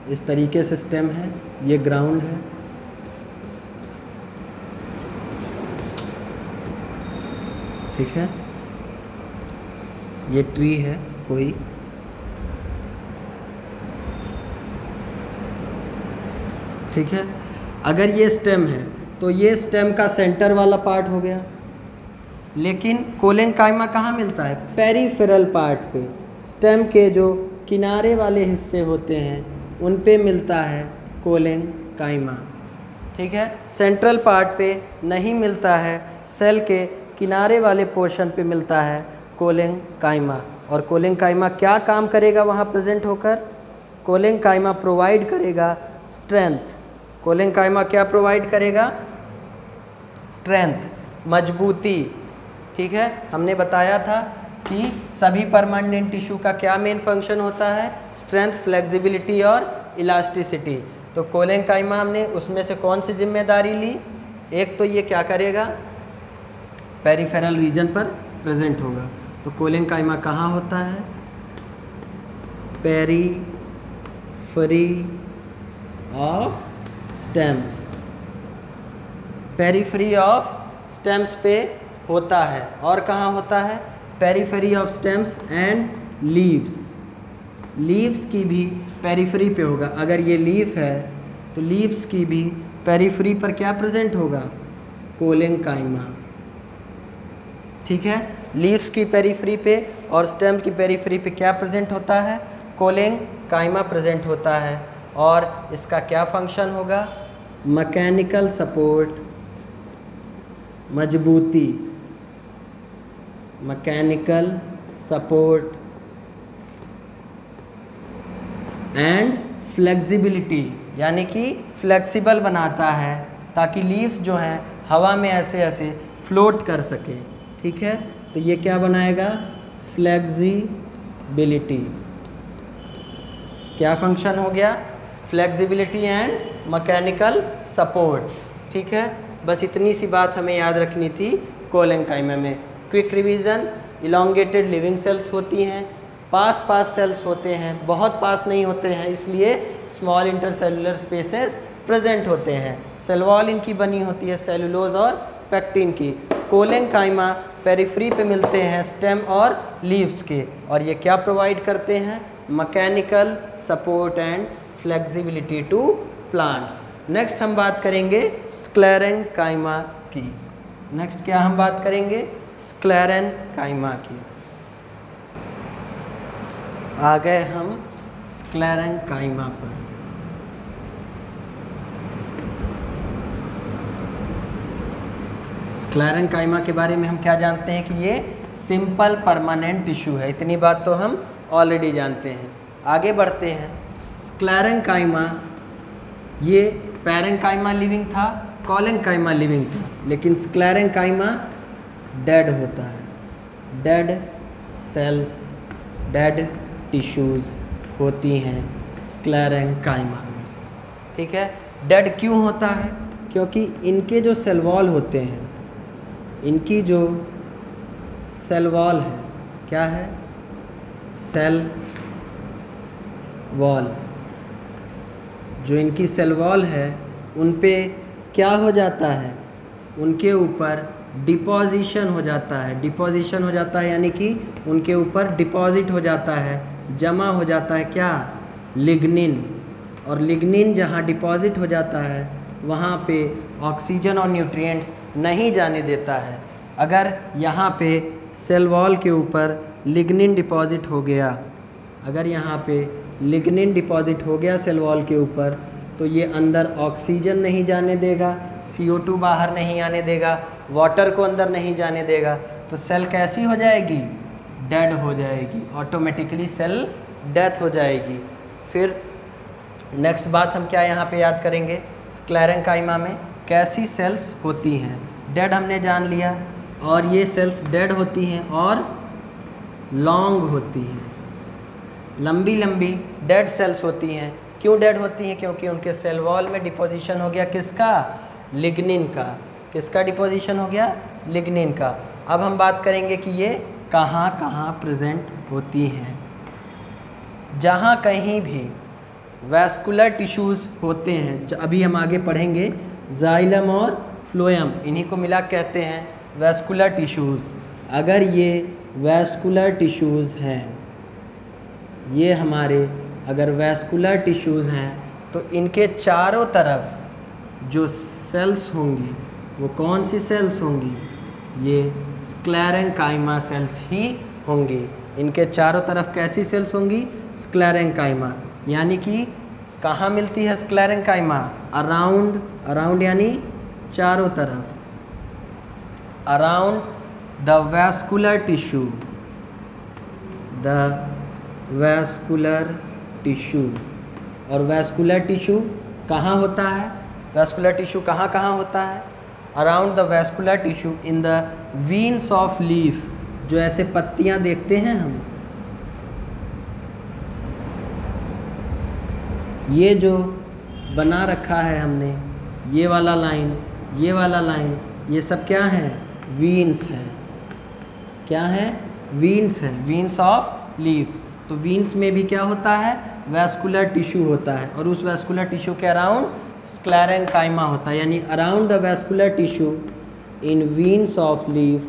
इस तरीके से स्टेम है, ये ग्राउंड है, ठीक है, ये ट्री है कोई, ठीक है। अगर ये स्टेम है तो ये स्टेम का सेंटर वाला पार्ट हो गया। लेकिन कोलेंकाइमा कहाँ मिलता है, पेरिफेरल पार्ट पे, स्टेम के जो किनारे वाले हिस्से होते हैं उन पे मिलता है कोलेंकाइमा। ठीक है, सेंट्रल पार्ट पे नहीं मिलता है, सेल के किनारे वाले पोर्शन पे मिलता है कोलेंकाइमा। और कोलेंकाइमा क्या काम करेगा वहाँ प्रेजेंट होकर, कोलेंकाइमा प्रोवाइड करेगा स्ट्रेंथ। कोलेनकाइमा क्या प्रोवाइड करेगा? स्ट्रेंथ, मजबूती। ठीक है, हमने बताया था कि सभी परमानेंट टिश्यू का क्या मेन फंक्शन होता है? स्ट्रेंथ, फ्लेक्सिबिलिटी और इलास्टिसिटी। तो कोलेनकाइमा हमने उसमें से कौन सी जिम्मेदारी ली? एक तो ये क्या करेगा? पेरिफेरल रीजन पर प्रेजेंट होगा। तो कोलेनकाइमा कहाँ होता है? Periphery of stems, periphery of stems पे होता है। और कहाँ होता है? Periphery of stems and leaves, leaves की भी पेरीफेरी पे होगा। अगर ये लीफ है तो लीव्स की भी पेरीफेरी पर क्या प्रेजेंट होगा? कोलेनकाइमा। ठीक है, लीव्स की पेरीफेरी पे और स्टेम की पेरीफेरी पे क्या प्रेजेंट होता है? कोलेनकाइमा प्रेजेंट होता है। और इसका क्या फंक्शन होगा? मैकेनिकल सपोर्ट, मजबूती, मैकेनिकल सपोर्ट एंड फ्लेक्सिबिलिटी, यानी कि फ्लेक्सिबल बनाता है ताकि लीव्स जो हैं हवा में ऐसे ऐसे फ्लोट कर सके। ठीक है, तो ये क्या बनाएगा? फ्लेक्सिबिलिटी। क्या फंक्शन हो गया? Flexibility and mechanical support. ठीक है, बस इतनी सी बात हमें याद रखनी थी कोलेनकाइमा में। Quick revision, elongated living cells होती हैं, पास पास सेल्स होते हैं, बहुत पास नहीं होते हैं, इसलिए स्मॉल इंटरसेलुलर स्पेसेस प्रेजेंट होते हैं। सेल वॉल इनकी बनी होती है सेलुलोज और पेक्टिन की। कोलेनकाइमा पेरिफेरी पे मिलते हैं स्टेम और लीव्स के, और ये क्या प्रोवाइड करते हैं? Mechanical support and flexibility to plants. Next हम बात करेंगे स्क्लेरेनकाइमा की। नेक्स्ट क्या हम बात करेंगे? स्क्लेरेनकाइमा की। आ गए हम स्क्लेरेनकाइमा पर। स्क्लेरेनकाइमा के बारे में हम क्या जानते हैं कि ये सिंपल परमानेंट टिश्यू है। इतनी बात तो हम ऑलरेडी जानते हैं। आगे बढ़ते हैं। स्क्लेरेनकाइमा ये पैरेनकाइमा लिविंग था, कोलेनकाइमा लिविंग था, लेकिन स्क्लेरेनकाइमा डेड होता है। डेड सेल्स, डेड टिश्यूज़ होती हैं स्क्लेरेनकाइमा में। ठीक है, डेड क्यों होता है? क्योंकि इनके जो सेल वॉल होते हैं, इनकी जो सेल वॉल है, क्या है? Cell wall. जो इनकी सेल वॉल है उन पे क्या हो जाता है? उनके ऊपर डिपोजिशन हो जाता है। डिपोजिशन हो जाता है यानी कि उनके ऊपर डिपॉजिट हो जाता है, जमा हो जाता है क्या? लिग्निन। और लिग्निन जहाँ डिपॉजिट हो जाता है वहाँ पे ऑक्सीजन और न्यूट्रिएंट्स नहीं जाने देता है। अगर यहाँ पे सेल वॉल के ऊपर लिग्निन डिपॉजिट हो गया, अगर यहाँ पे लिग्निन डिपॉजिट हो गया सेल वॉल के ऊपर, तो ये अंदर ऑक्सीजन नहीं जाने देगा, CO2 बाहर नहीं आने देगा, वाटर को अंदर नहीं जाने देगा। तो सेल कैसी हो जाएगी? डेड हो जाएगी, ऑटोमेटिकली सेल डेथ हो जाएगी। फिर नेक्स्ट बात हम क्या यहाँ पे याद करेंगे? स्क्लेरेनकाइमा में कैसी सेल्स होती हैं? डेड हमने जान लिया, और ये सेल्स डेड होती हैं और लॉन्ग होती हैं, लंबी लंबी डेड सेल्स होती हैं। क्यों डेड होती हैं? क्योंकि उनके सेल वॉल में डिपोजिशन हो गया किसका? लिग्निन का। किसका डिपोजिशन हो गया? लिग्निन का। अब हम बात करेंगे कि ये कहाँ कहाँ प्रेजेंट होती हैं। जहाँ कहीं भी वैस्कुलर टिश्यूज़ होते हैं, अभी हम आगे पढ़ेंगे, जाइलम और फ्लोएम, इन्हीं को मिला कहते हैं वैस्कुलर टिश्यूज़। अगर ये वैस्कुलर टिश्यूज़ हैं, ये हमारे अगर वैस्कुलर टिश्यूज़ हैं, तो इनके चारों तरफ जो सेल्स होंगी वो कौन सी सेल्स होंगी? ये स्क्लेरेनकाइमा सेल्स ही होंगी। इनके चारों तरफ कैसी सेल्स होंगी? स्क्लेरेनकाइमा। यानी कि कहाँ मिलती है स्क्लेरेनकाइमा? अराउंड, अराउंड यानी चारों तरफ, around the vascular tissue, the vascular tissue. और वैस्कुलर टिश्यू कहाँ होता है? वैस्कुलर टिश्यू कहाँ कहाँ होता है? Around the vascular tissue in the veins of leaf, जो ऐसे पत्तियाँ देखते हैं हम, ये जो बना रखा है हमने, ये वाला लाइन, ये वाला लाइन, ये सब क्या है? वीन्स हैं। क्या है? वीन्स हैं, वीन्स ऑफ लीफ। तो वीन्स में भी क्या होता है? वैस्कुलर टिश्यू होता है, और उस वैस्कुलर टिश्यू के अराउंड स्क्लेरेंकाइमा होता है, यानी around the vascular tissue in veins of leaf,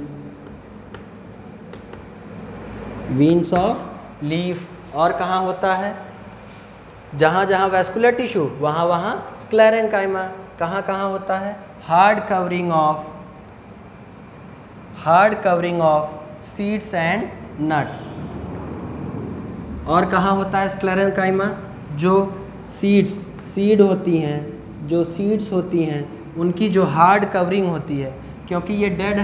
veins of leaf. और कहाँ होता है? जहाँ जहाँ वैस्कुलर टिश्यू वहाँ वहाँ स्क्लेरेंकाइमा। कहाँ कहाँ होता है? Hard covering of seeds and nuts. और कहाँ होता है स्क्लेरेंकाइमा? जो सीड होती हैं, जो सीड्स होती हैं, उनकी जो हार्ड कवरिंग होती है, क्योंकि ये डेड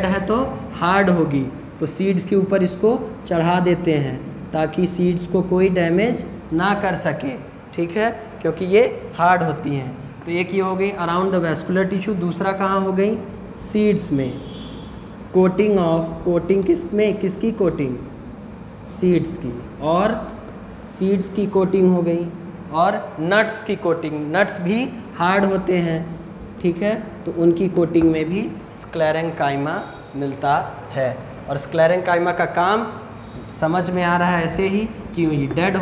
है तो हार्ड होगी, तो सीड्स के ऊपर इसको चढ़ा देते हैं ताकि सीड्स को कोई डैमेज ना कर सके, ठीक है, क्योंकि ये हार्ड होती हैं। तो एक ये हो गई अराउंड द वैस्कुलर टिश्यू। दूसरा कहाँ हो गई? सीड्स में। कोटिंग किसकी कोटिंग? सीड्स की। और सीड्स की कोटिंग हो गई, और नट्स की कोटिंग। नट्स भी हार्ड होते हैं, ठीक है, तो उनकी कोटिंग में भी स्क्लेरेंकाइमा मिलता है। और स्क्लेरेंकाइमा का काम समझ में आ रहा है ऐसे ही कि ये डेड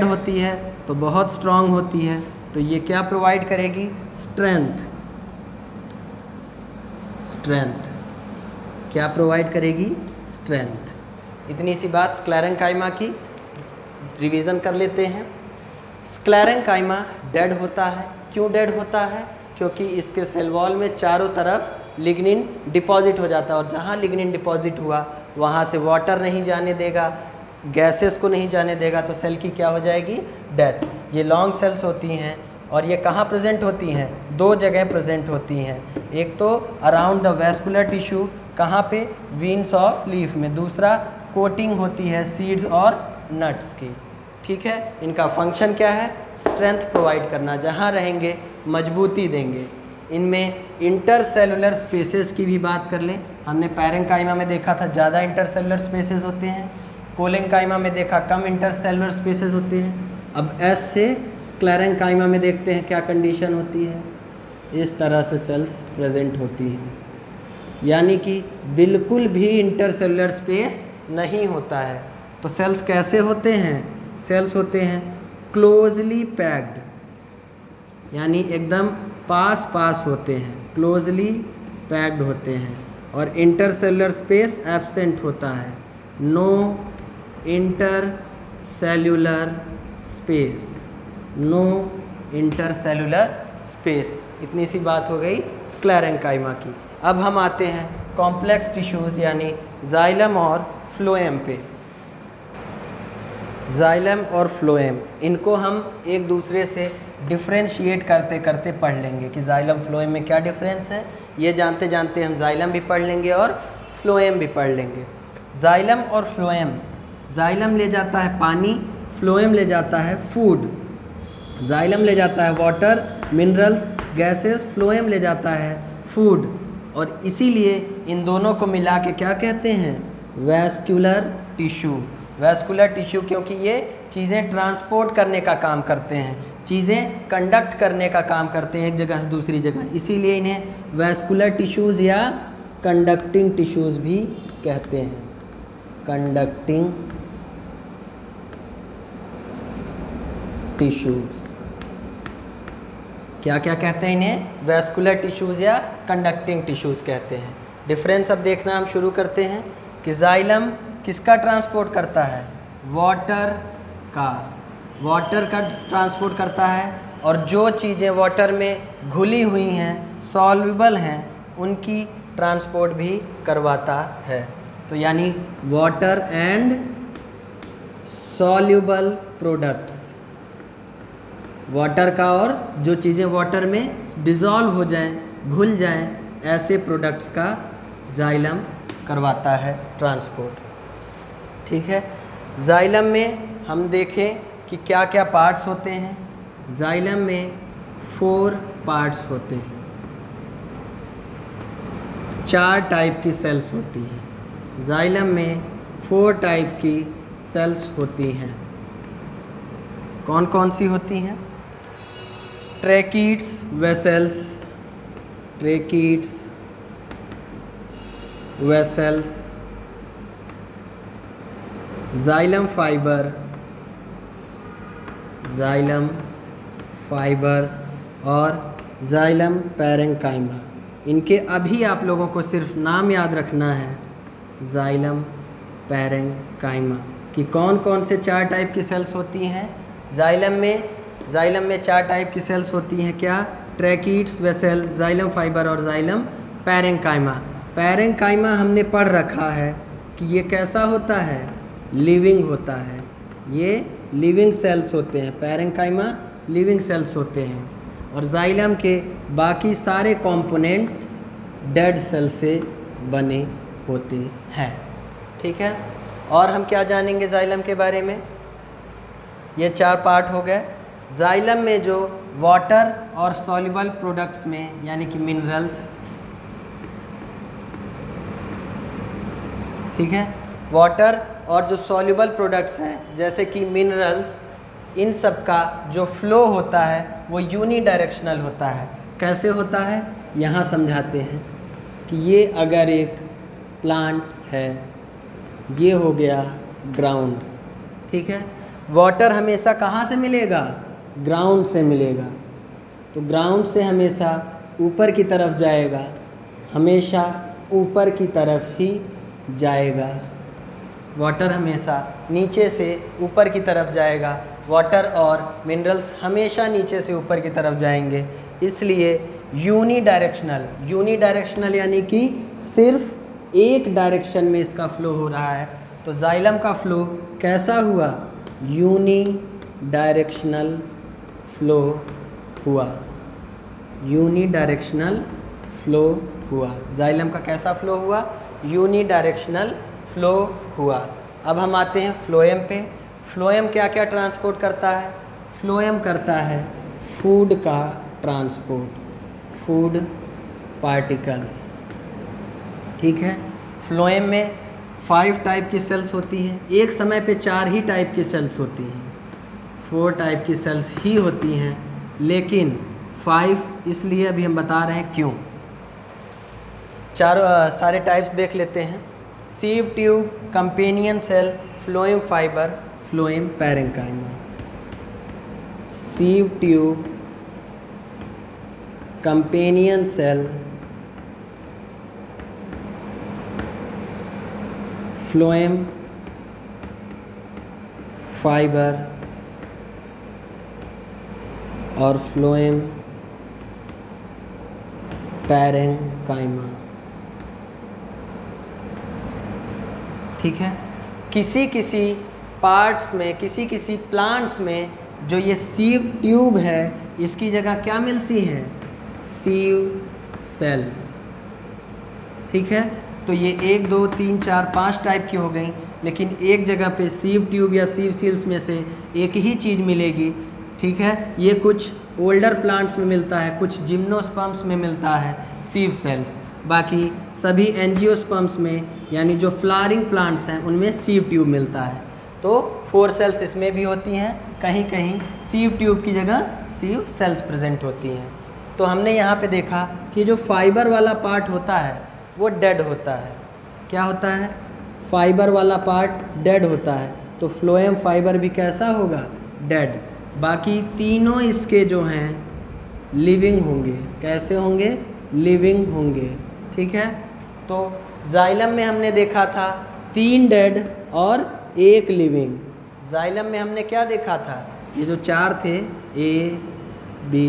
होती है तो बहुत स्ट्रांग होती है, तो ये क्या प्रोवाइड करेगी? स्ट्रेंथ। क्या प्रोवाइड करेगी? स्ट्रेंथ। इतनी सी बात स्क्लेरेंकाइमा की रिवीजन कर लेते हैं। स्क्लेरेंकाइमा डेड होता है। क्यों डेड होता है? क्योंकि इसके सेल वॉल में चारों तरफ लिग्निन डिपॉजिट हो जाता है, और जहाँ लिग्निन डिपॉजिट हुआ वहाँ से वाटर नहीं जाने देगा, गैसेस को नहीं जाने देगा, तो सेल की क्या हो जाएगी? डेथ। ये लॉन्ग सेल्स होती हैं, और ये कहाँ प्रेजेंट होती हैं? दो जगह प्रेजेंट होती हैं। एक तो अराउंड द वैस्कुलर टिश्यू, कहाँ पे? वीन्स ऑफ लीफ में। दूसरा कोटिंग होती है सीड्स और नट्स की, ठीक है। इनका फंक्शन क्या है? स्ट्रेंथ प्रोवाइड करना, जहाँ रहेंगे मजबूती देंगे। इनमें इंटरसेलुलर स्पेसेस की भी बात कर लें। हमने पैरेंकाइमा में देखा था ज़्यादा इंटरसेलुलर स्पेसेस होते हैं, कोलेंकाइमा में देखा कम इंटरसेलुलर स्पेसेस होते हैं। अब एस से स्क्लेरेंकाइमा में देखते हैं क्या कंडीशन होती है। इस तरह से सेल्स प्रेजेंट होती हैं, यानी कि बिल्कुल भी इंटरसेलुलर स्पेस नहीं होता है। तो सेल्स कैसे होते हैं? सेल्स होते हैं क्लोजली पैक्ड, यानी एकदम पास होते हैं, क्लोजली पैक्ड होते हैं, और इंटरसेलुलर स्पेस एब्सेंट होता है। No intercellular space. इतनी सी बात हो गई स्क्लेरेंकाइमा की। अब हम आते हैं कॉम्प्लेक्स टिश्यूज़ यानी जाइलम और फ्लोएम पे। जाइलम और फ्लोएम, इनको हम एक दूसरे से डिफ्रेंशिएट करते करते पढ़ लेंगे कि जाइलम फ्लोएम में क्या डिफरेंस है। ये जानते जानते हम जाइलम भी पढ़ लेंगे और फ्लोएम भी पढ़ लेंगे। जाइलम और फ्लोएम, जाइलम ले जाता है पानी, फ्लोएम ले जाता है फूड। जाइलम ले जाता है वाटर, मिनरल्स, गैसेस, फ्लोएम ले जाता है फूड, और इसीलिए इन दोनों को मिला के क्या कहते हैं? Vascular tissue. वैस्कुलर टिश्यू क्योंकि ये चीज़ें ट्रांसपोर्ट करने का काम करते हैं, चीज़ें कंडक्ट करने का काम करते हैं एक जगह से दूसरी जगह, इसीलिए इन्हें वैस्कुलर टिश्यूज़ या कंडक्टिंग टिश्यूज़ भी कहते हैं। कंडक्टिंग टिश्यूज़ क्या क्या कहते हैं? इन्हें वैस्कुलर टिश्यूज़ या कंडक्टिंग टिश्यूज़ कहते हैं। डिफरेंस अब देखना हम शुरू करते हैं कि जाइलम किसका ट्रांसपोर्ट करता है? वाटर का ट्रांसपोर्ट करता है, और जो चीज़ें वाटर में घुली हुई हैं, सॉल्युबल हैं, उनकी ट्रांसपोर्ट भी करवाता है। तो यानी water and soluble products, water का और जो चीज़ें वाटर में डिज़ोल्व हो जाएं, घुल जाएं, ऐसे प्रोडक्ट्स का जाइलम करवाता है ट्रांसपोर्ट, ठीक है। जाइलम में हम देखें कि क्या क्या पार्ट्स होते हैं। जाइलम में 4 पार्ट्स होते हैं, 4 टाइप की सेल्स होती हैं। जाइलम में 4 टाइप की सेल्स होती हैं। कौन कौन सी होती हैं? Tracheids vessels, tracheids vessels, xylem fibre, xylem fibres और जाइलम पैरेंकाइमा। इनके अभी आप लोगों को सिर्फ नाम याद रखना है, जाइलम पैरेंकाइमा, कि कौन कौन से 4 टाइप की सेल्स होती हैं जाइलम में 4 टाइप की सेल्स होती हैं। क्या? ट्रैकीड्स वेसल, जाइलम फाइबर और जाइलम पैरेंकाइमा। पैरेंकाइमा हमने पढ़ रखा है कि ये कैसा होता है? लिविंग होता है। ये लिविंग सेल्स होते हैं, पैरेंकाइमा लिविंग सेल्स होते हैं। और जाइलम के बाकी सारे कंपोनेंट्स डेड सेल से बने होते हैं। ठीक है, और हम क्या जानेंगे जाइलम के बारे में? ये 4 पार्ट हो गए। जाइलम में जो वाटर और सॉल्युबल प्रोडक्ट्स में, यानी कि मिनरल्स, ठीक है, वाटर और जो सॉल्युबल प्रोडक्ट्स हैं जैसे कि मिनरल्स, इन सब का जो फ्लो होता है वो यूनी डायरेक्शनल होता है। कैसे होता है यहाँ समझाते हैं कि ये अगर एक प्लांट है, ये हो गया ग्राउंड, ठीक है। वाटर हमेशा कहाँ से मिलेगा? ग्राउंड से मिलेगा। तो ग्राउंड से हमेशा ऊपर की तरफ जाएगा, हमेशा ऊपर की तरफ ही जाएगा। वाटर हमेशा नीचे से ऊपर की तरफ जाएगा। वाटर और मिनरल्स हमेशा नीचे से ऊपर की तरफ जाएंगे। इसलिए यूनी डायरेक्शनल यानी कि सिर्फ एक डायरेक्शन में इसका फ्लो हो रहा है। तो जाइलम का फ्लो कैसा हुआ? यूनी डायरेक्शनल फ्लो हुआ। यूनी डायरेक्शनल फ्लो हुआ। जाइलम का कैसा फ्लो हुआ? यूनी डायरेक्शनल फ्लो हुआ। अब हम आते हैं फ्लोएम पे। फ्लोएम क्या क्या ट्रांसपोर्ट करता है? फ्लोएम करता है फूड का ट्रांसपोर्ट, फूड पार्टिकल्स, ठीक है। फ्लोएम में 5 टाइप की सेल्स होती हैं। एक समय पे 4 ही टाइप की सेल्स होती हैं, 4 टाइप की सेल्स ही होती हैं, लेकिन 5 इसलिए अभी हम बता रहे हैं क्यों। सारे टाइप्स देख लेते हैं। Sieve tube, companion cell, phloem fibre, phloem parenchyma. Sieve tube, companion cell, phloem fibre और फ्लोएम पैरेंकाइमा, ठीक है। किसी किसी पार्ट्स में, किसी किसी प्लांट्स में जो ये सीव ट्यूब है, इसकी जगह क्या मिलती है? सीव सेल्स, ठीक है। तो ये 1 2 3 4 5 टाइप की हो गई, लेकिन एक जगह पे सीव ट्यूब या सीव सेल्स में से एक ही चीज़ मिलेगी, ठीक है। ये कुछ ओल्डर प्लांट्स में मिलता है, कुछ जिम्नोस्पर्म्स में मिलता है सीव सेल्स, बाकी सभी एंजियोस्पर्म्स में यानी जो फ्लावरिंग प्लांट्स हैं उनमें सीव ट्यूब मिलता है। तो 4 सेल्स इसमें भी होती हैं, कहीं कहीं सीव ट्यूब की जगह सीव सेल्स प्रेजेंट होती हैं। तो हमने यहाँ पे देखा कि जो फाइबर वाला पार्ट होता है वो डेड होता है। क्या होता है? फाइबर वाला पार्ट डेड होता है। तो फ्लोएम फाइबर भी कैसा होगा? डेड। बाकी तीनों इसके जो हैं लिविंग होंगे। कैसे होंगे? लिविंग होंगे, ठीक है। तो जाइलम में हमने देखा था 3 डेड और 1 लिविंग। जाइलम में हमने क्या देखा था? ये जो 4 थे, A B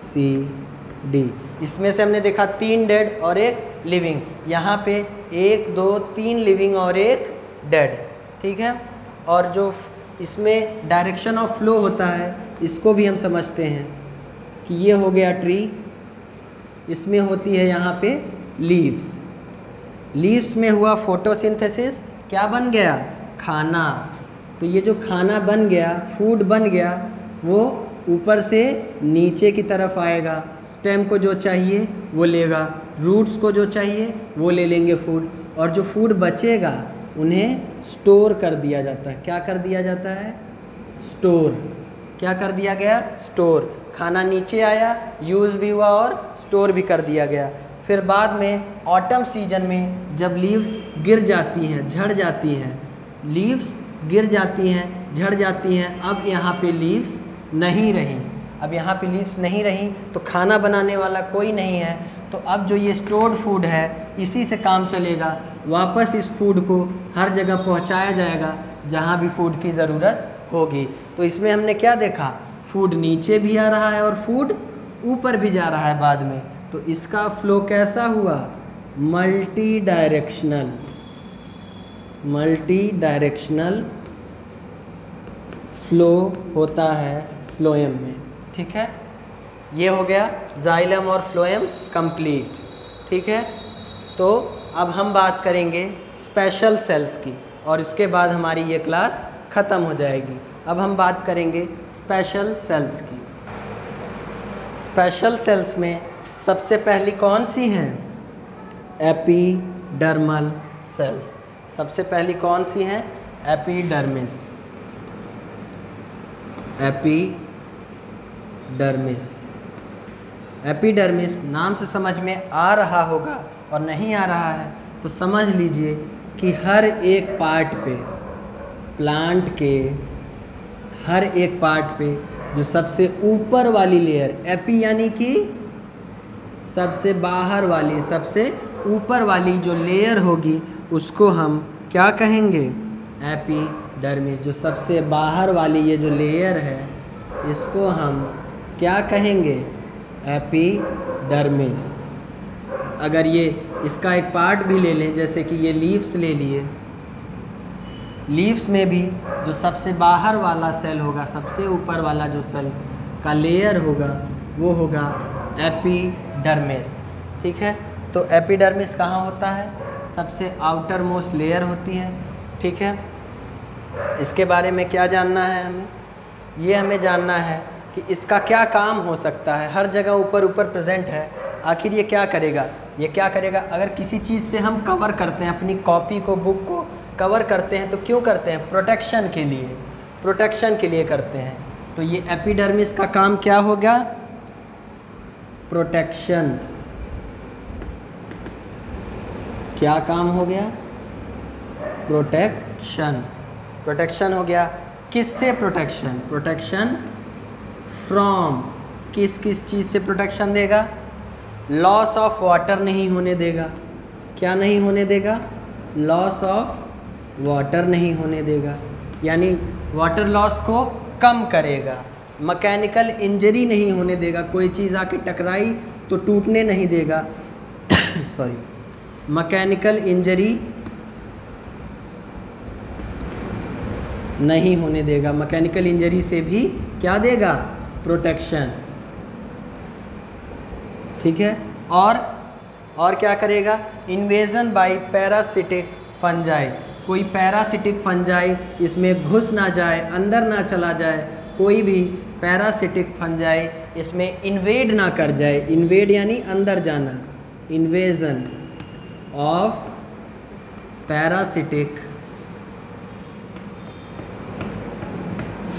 C D, इसमें से हमने देखा 3 डेड और 1 लिविंग। यहाँ पे 1 2 3 लिविंग और 1 डेड, ठीक है। और जो इसमें डायरेक्शन ऑफ फ्लो होता है, इसको भी हम समझते हैं कि ये हो गया ट्री, इसमें होती है यहाँ पे लीव्स। लीव्स में हुआ फोटोसिंथेसिस, क्या बन गया? खाना। तो ये जो खाना बन गया, फूड बन गया, वो ऊपर से नीचे की तरफ आएगा, स्टेम को जो चाहिए वो लेगा, रूट्स को जो चाहिए वो ले लेंगे फूड, और जो फूड बचेगा उन्हें स्टोर कर दिया जाता है। क्या कर दिया जाता है? स्टोर। क्या कर दिया गया? स्टोर। खाना नीचे आया, यूज़ भी हुआ और स्टोर भी कर दिया गया। फिर बाद में ऑटम सीजन में जब लीव्स गिर जाती हैं, झड़ जाती हैं, लीव्स गिर जाती हैं, झड़ जाती हैं, अब यहाँ पे लीव्स नहीं रही, अब यहाँ पे लीव्स नहीं रही तो खाना बनाने वाला कोई नहीं है, तो अब जो ये स्टोर्ड फूड है इसी से काम चलेगा। वापस इस फूड को हर जगह पहुँचाया जाएगा जहाँ भी फूड की ज़रूरत होगी। तो इसमें हमने क्या देखा? फूड नीचे भी आ रहा है और फूड ऊपर भी जा रहा है बाद में। तो इसका फ्लो कैसा हुआ? Multi directional. Multi directional flow होता है फ्लोएम में। ठीक है, ये हो गया जाइलम और फ्लोएम कंप्लीट। ठीक है, तो अब हम बात करेंगे स्पेशल सेल्स की और इसके बाद हमारी ये क्लास ख़त्म हो जाएगी। अब हम बात करेंगे स्पेशल सेल्स की। स्पेशल सेल्स में सबसे पहली कौन सी हैं? Epidermal cells. सबसे पहली कौन सी हैं? एपिडर्मिस। एपिडर्मिस। एपिडर्मिस नाम से समझ में आ रहा होगा और नहीं आ रहा है तो समझ लीजिए कि हर एक पार्ट पे, प्लांट के हर एक पार्ट पे जो सबसे ऊपर वाली लेयर, एपी यानी कि सबसे बाहर वाली, सबसे ऊपर वाली जो लेयर होगी उसको हम क्या कहेंगे? एपिडर्मिस। जो सबसे बाहर वाली ये जो लेयर है इसको हम क्या कहेंगे? एपिडर्मिस। अगर ये इसका एक पार्ट भी ले लें, जैसे कि ये लीव्स ले लिए, लीव्स में भी जो सबसे बाहर वाला सेल होगा, सबसे ऊपर वाला जो सेल का लेयर होगा वो होगा एपिडर्मिस। ठीक है, तो एपिडर्मिस कहाँ होता है? सबसे आउटर मोस्ट लेयर होती है। ठीक है, इसके बारे में क्या जानना है हमें? ये हमें जानना है कि इसका क्या काम हो सकता है। हर जगह ऊपर ऊपर प्रेजेंट है, आखिर ये क्या करेगा? ये क्या करेगा? अगर किसी चीज़ से हम कवर करते हैं, अपनी कॉपी को, बुक को कवर करते हैं तो क्यों करते हैं? प्रोटेक्शन के लिए, प्रोटेक्शन के लिए करते हैं। तो ये एपिडर्मिस का काम क्या होगा? प्रोटेक्शन। क्या काम हो गया? प्रोटेक्शन। प्रोटेक्शन हो गया। किससे प्रोटेक्शन? Protection from. किस किस चीज़ से प्रोटेक्शन देगा? लॉस ऑफ वाटर नहीं होने देगा। क्या नहीं होने देगा? लॉस ऑफ वाटर नहीं होने देगा, यानी वाटर लॉस को कम करेगा। मैकेनिकल इंजरी नहीं होने देगा, कोई चीज़ आके टकराई तो टूटने नहीं देगा सॉरी, मैकेनिकल इंजरी नहीं होने देगा। मैकेनिकल इंजरी से भी क्या देगा? प्रोटेक्शन। ठीक है, और क्या करेगा? Invasion by parasitic fungi. कोई पैरासिटिक फंजाई इसमें घुस ना जाए, अंदर ना चला जाए, कोई भी पैरासिटिक फंजाई इसमें इन्वेड ना कर जाए। इन्वेड यानी अंदर जाना। इन्वेजन ऑफ पैरासिटिक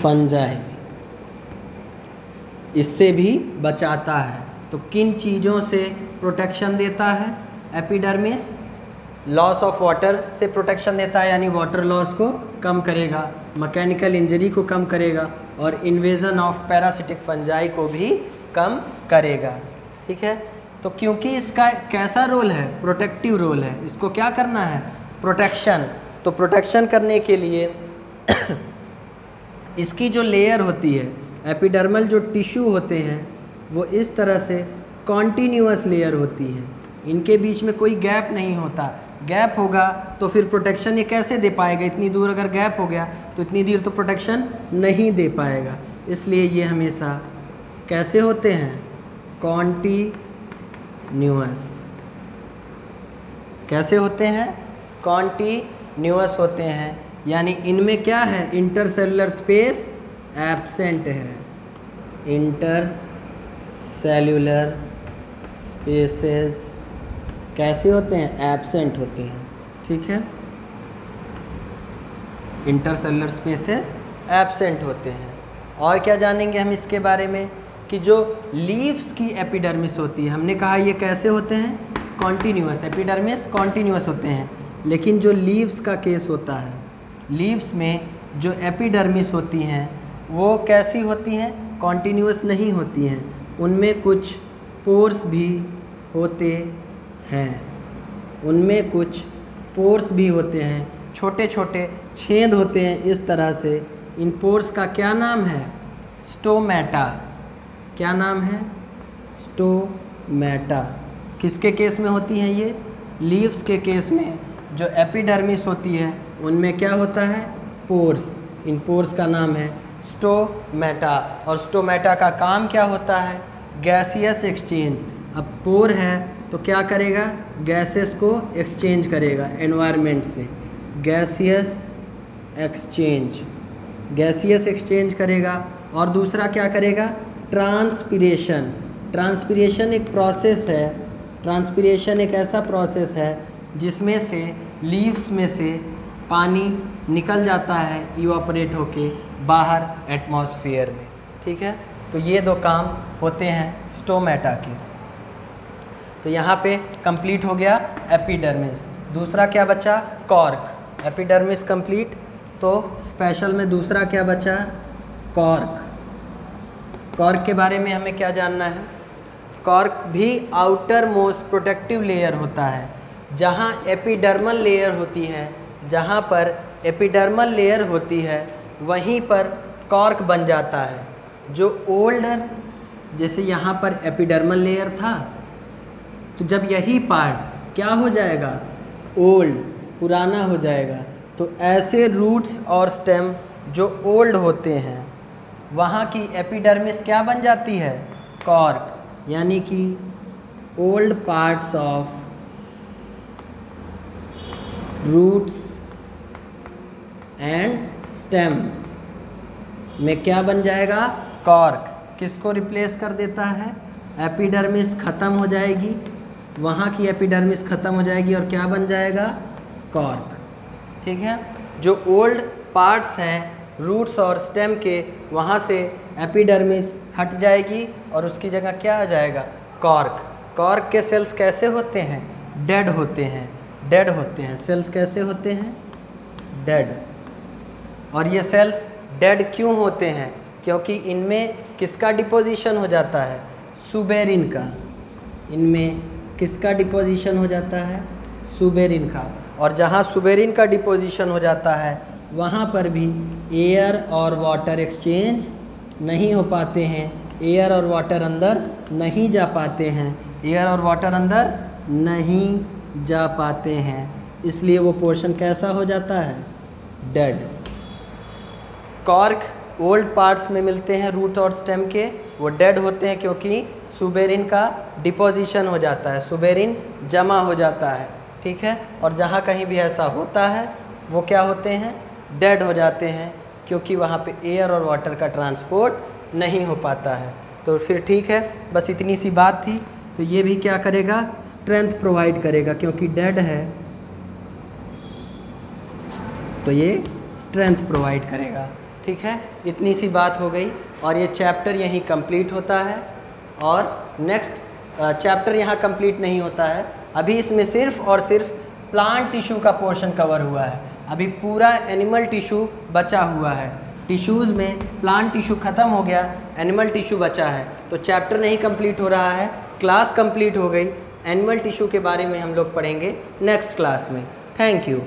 फंजाई, इससे भी बचाता है। तो किन चीज़ों से प्रोटेक्शन देता है एपिडर्मिस? लॉस ऑफ वाटर से प्रोटेक्शन देता है, यानी वाटर लॉस को कम करेगा, मैकेनिकल इंजरी को कम करेगा और इन्वेजन ऑफ पैरासिटिक फंजाई को भी कम करेगा। ठीक है, तो क्योंकि इसका कैसा रोल है? प्रोटेक्टिव रोल है। इसको क्या करना है? प्रोटेक्शन। तो प्रोटेक्शन करने के लिए इसकी जो लेयर होती है, एपिडर्मल जो टिश्यू होते हैं वो इस तरह से कॉन्टीन्यूअस लेयर होती हैं, इनके बीच में कोई गैप नहीं होता। गैप होगा तो फिर प्रोटेक्शन ये कैसे दे पाएगा? इतनी दूर अगर गैप हो गया तो इतनी दूर तो प्रोटेक्शन नहीं दे पाएगा। इसलिए ये हमेशा कैसे होते हैं? कॉन्टीन्यूअस। कैसे होते हैं? कॉन्टीन्यूअस होते हैं, यानी इनमें क्या है? इंटरसेलुलर स्पेस एब्सेंट है। इंटर सेल्यूलर स्पेसेस कैसे होते हैं? एब्सेंट होते हैं। ठीक है, इंटरसेलुलर स्पेसेस एब्सेंट होते हैं। और क्या जानेंगे हम इसके बारे में कि जो लीव्स की एपिडर्मिस होती है, हमने कहा ये कैसे होते हैं? कॉन्टीन्यूअस, एपिडर्मिस कॉन्टीन्यूअस होते हैं। लेकिन जो लीव्स का केस होता है, लीव्स में जो एपिडर्मिस होती हैं वो कैसी होती हैं? कॉन्टीन्यूअस नहीं होती हैं, उनमें कुछ पोर्स भी होते हैं, उनमें कुछ पोर्स भी होते हैं, छोटे छोटे छेद होते हैं इस तरह से। इन पोर्स का क्या नाम है? स्टोमेटा। क्या नाम है? स्टोमेटा। किसके केस में होती हैं ये? लीव्स के केस में जो एपिडर्मिस होती है उनमें क्या होता है? पोर्स। इन पोर्स का नाम है स्टोमेटा। और स्टोमेटा का काम क्या होता है? Gaseous exchange. अब पोर है तो क्या करेगा? गैसेस को एक्सचेंज करेगा एनवायरनमेंट से, गैसियस एक्सचेंज, गैसियस एक्सचेंज करेगा। और दूसरा क्या करेगा? ट्रांसपिरेशन। ट्रांसपिरेशन एक प्रोसेस है, ट्रांसपिरेशन एक ऐसा प्रोसेस है जिसमें से लीव्स में से पानी निकल जाता है इवापोरेट होके बाहर एटमॉस्फेयर में। ठीक है, तो ये दो काम होते हैं स्टोमेटा के। तो यहाँ पे कंप्लीट हो गया एपिडर्मिस। दूसरा क्या बचा? कॉर्क। एपिडर्मिस कंप्लीट, तो स्पेशल में दूसरा क्या बचा? कॉर्क। कॉर्क के बारे में हमें क्या जानना है? कॉर्क भी आउटर मोस्ट प्रोटेक्टिव लेयर होता है। जहाँ एपिडर्मल लेयर होती है, जहाँ पर एपिडर्मल लेयर होती है वहीं पर कॉर्क बन जाता है। जो ओल्डर, जैसे यहाँ पर एपिडर्मल लेयर था, तो जब यही पार्ट क्या हो जाएगा? ओल्ड, पुराना हो जाएगा, तो ऐसे रूट्स और स्टेम जो ओल्ड होते हैं वहाँ की एपिडर्मिस क्या बन जाती है? कॉर्क। यानी कि old parts of roots and stem में क्या बन जाएगा? कॉर्क। किसको रिप्लेस कर देता है? एपिडर्मिस ख़त्म हो जाएगी, वहाँ की एपिडर्मिस ख़त्म हो जाएगी और क्या बन जाएगा? कॉर्क। ठीक है, जो ओल्ड पार्ट्स हैं रूट्स और स्टेम के, वहाँ से एपिडर्मिस हट जाएगी और उसकी जगह क्या आ जाएगा? कॉर्क। कॉर्क के सेल्स कैसे होते हैं? डेड होते हैं, डेड होते हैं। सेल्स कैसे होते हैं? डेड। और ये सेल्स डेड क्यों होते हैं? क्योंकि इनमें किसका डिपोजिशन हो जाता है? सुबेरिन का। इनमें किसका डिपोजिशन हो जाता है? सुबेरिन का। और जहाँ सुबेरिन का डिपोजिशन हो जाता है वहाँ पर भी एयर और वाटर एक्सचेंज नहीं हो पाते हैं, एयर और वाटर अंदर नहीं जा पाते हैं, एयर और वाटर अंदर नहीं जा पाते हैं, इसलिए वो पोर्शन कैसा हो जाता है? डेड। कॉर्क ओल्ड पार्ट्स में मिलते हैं रूट और स्टेम के, वो डेड होते हैं क्योंकि सुबेरिन का डिपोजिशन हो जाता है, सुबेरिन जमा हो जाता है। ठीक है, और जहाँ कहीं भी ऐसा होता है वो क्या होते हैं? डेड हो जाते हैं, क्योंकि वहाँ पे एयर और वाटर का ट्रांसपोर्ट नहीं हो पाता है। तो फिर ठीक है, बस इतनी सी बात थी। तो ये भी क्या करेगा? स्ट्रेंथ प्रोवाइड करेगा, क्योंकि डेड है तो ये स्ट्रेंथ प्रोवाइड करेगा। ठीक है, इतनी सी बात हो गई और ये चैप्टर यहीं कंप्लीट होता है। और नेक्स्ट चैप्टर यहाँ कंप्लीट नहीं होता है, अभी इसमें सिर्फ और सिर्फ प्लांट टिश्यू का पोर्शन कवर हुआ है, अभी पूरा एनिमल टिश्यू बचा हुआ है। टिश्यूज़ में प्लांट टिश्यू ख़त्म हो गया, एनिमल टिश्यू बचा है, तो चैप्टर नहीं कंप्लीट हो रहा है, क्लास कंप्लीट हो गई। एनिमल टिश्यू के बारे में हम लोग पढ़ेंगे नेक्स्ट क्लास में। Thank you.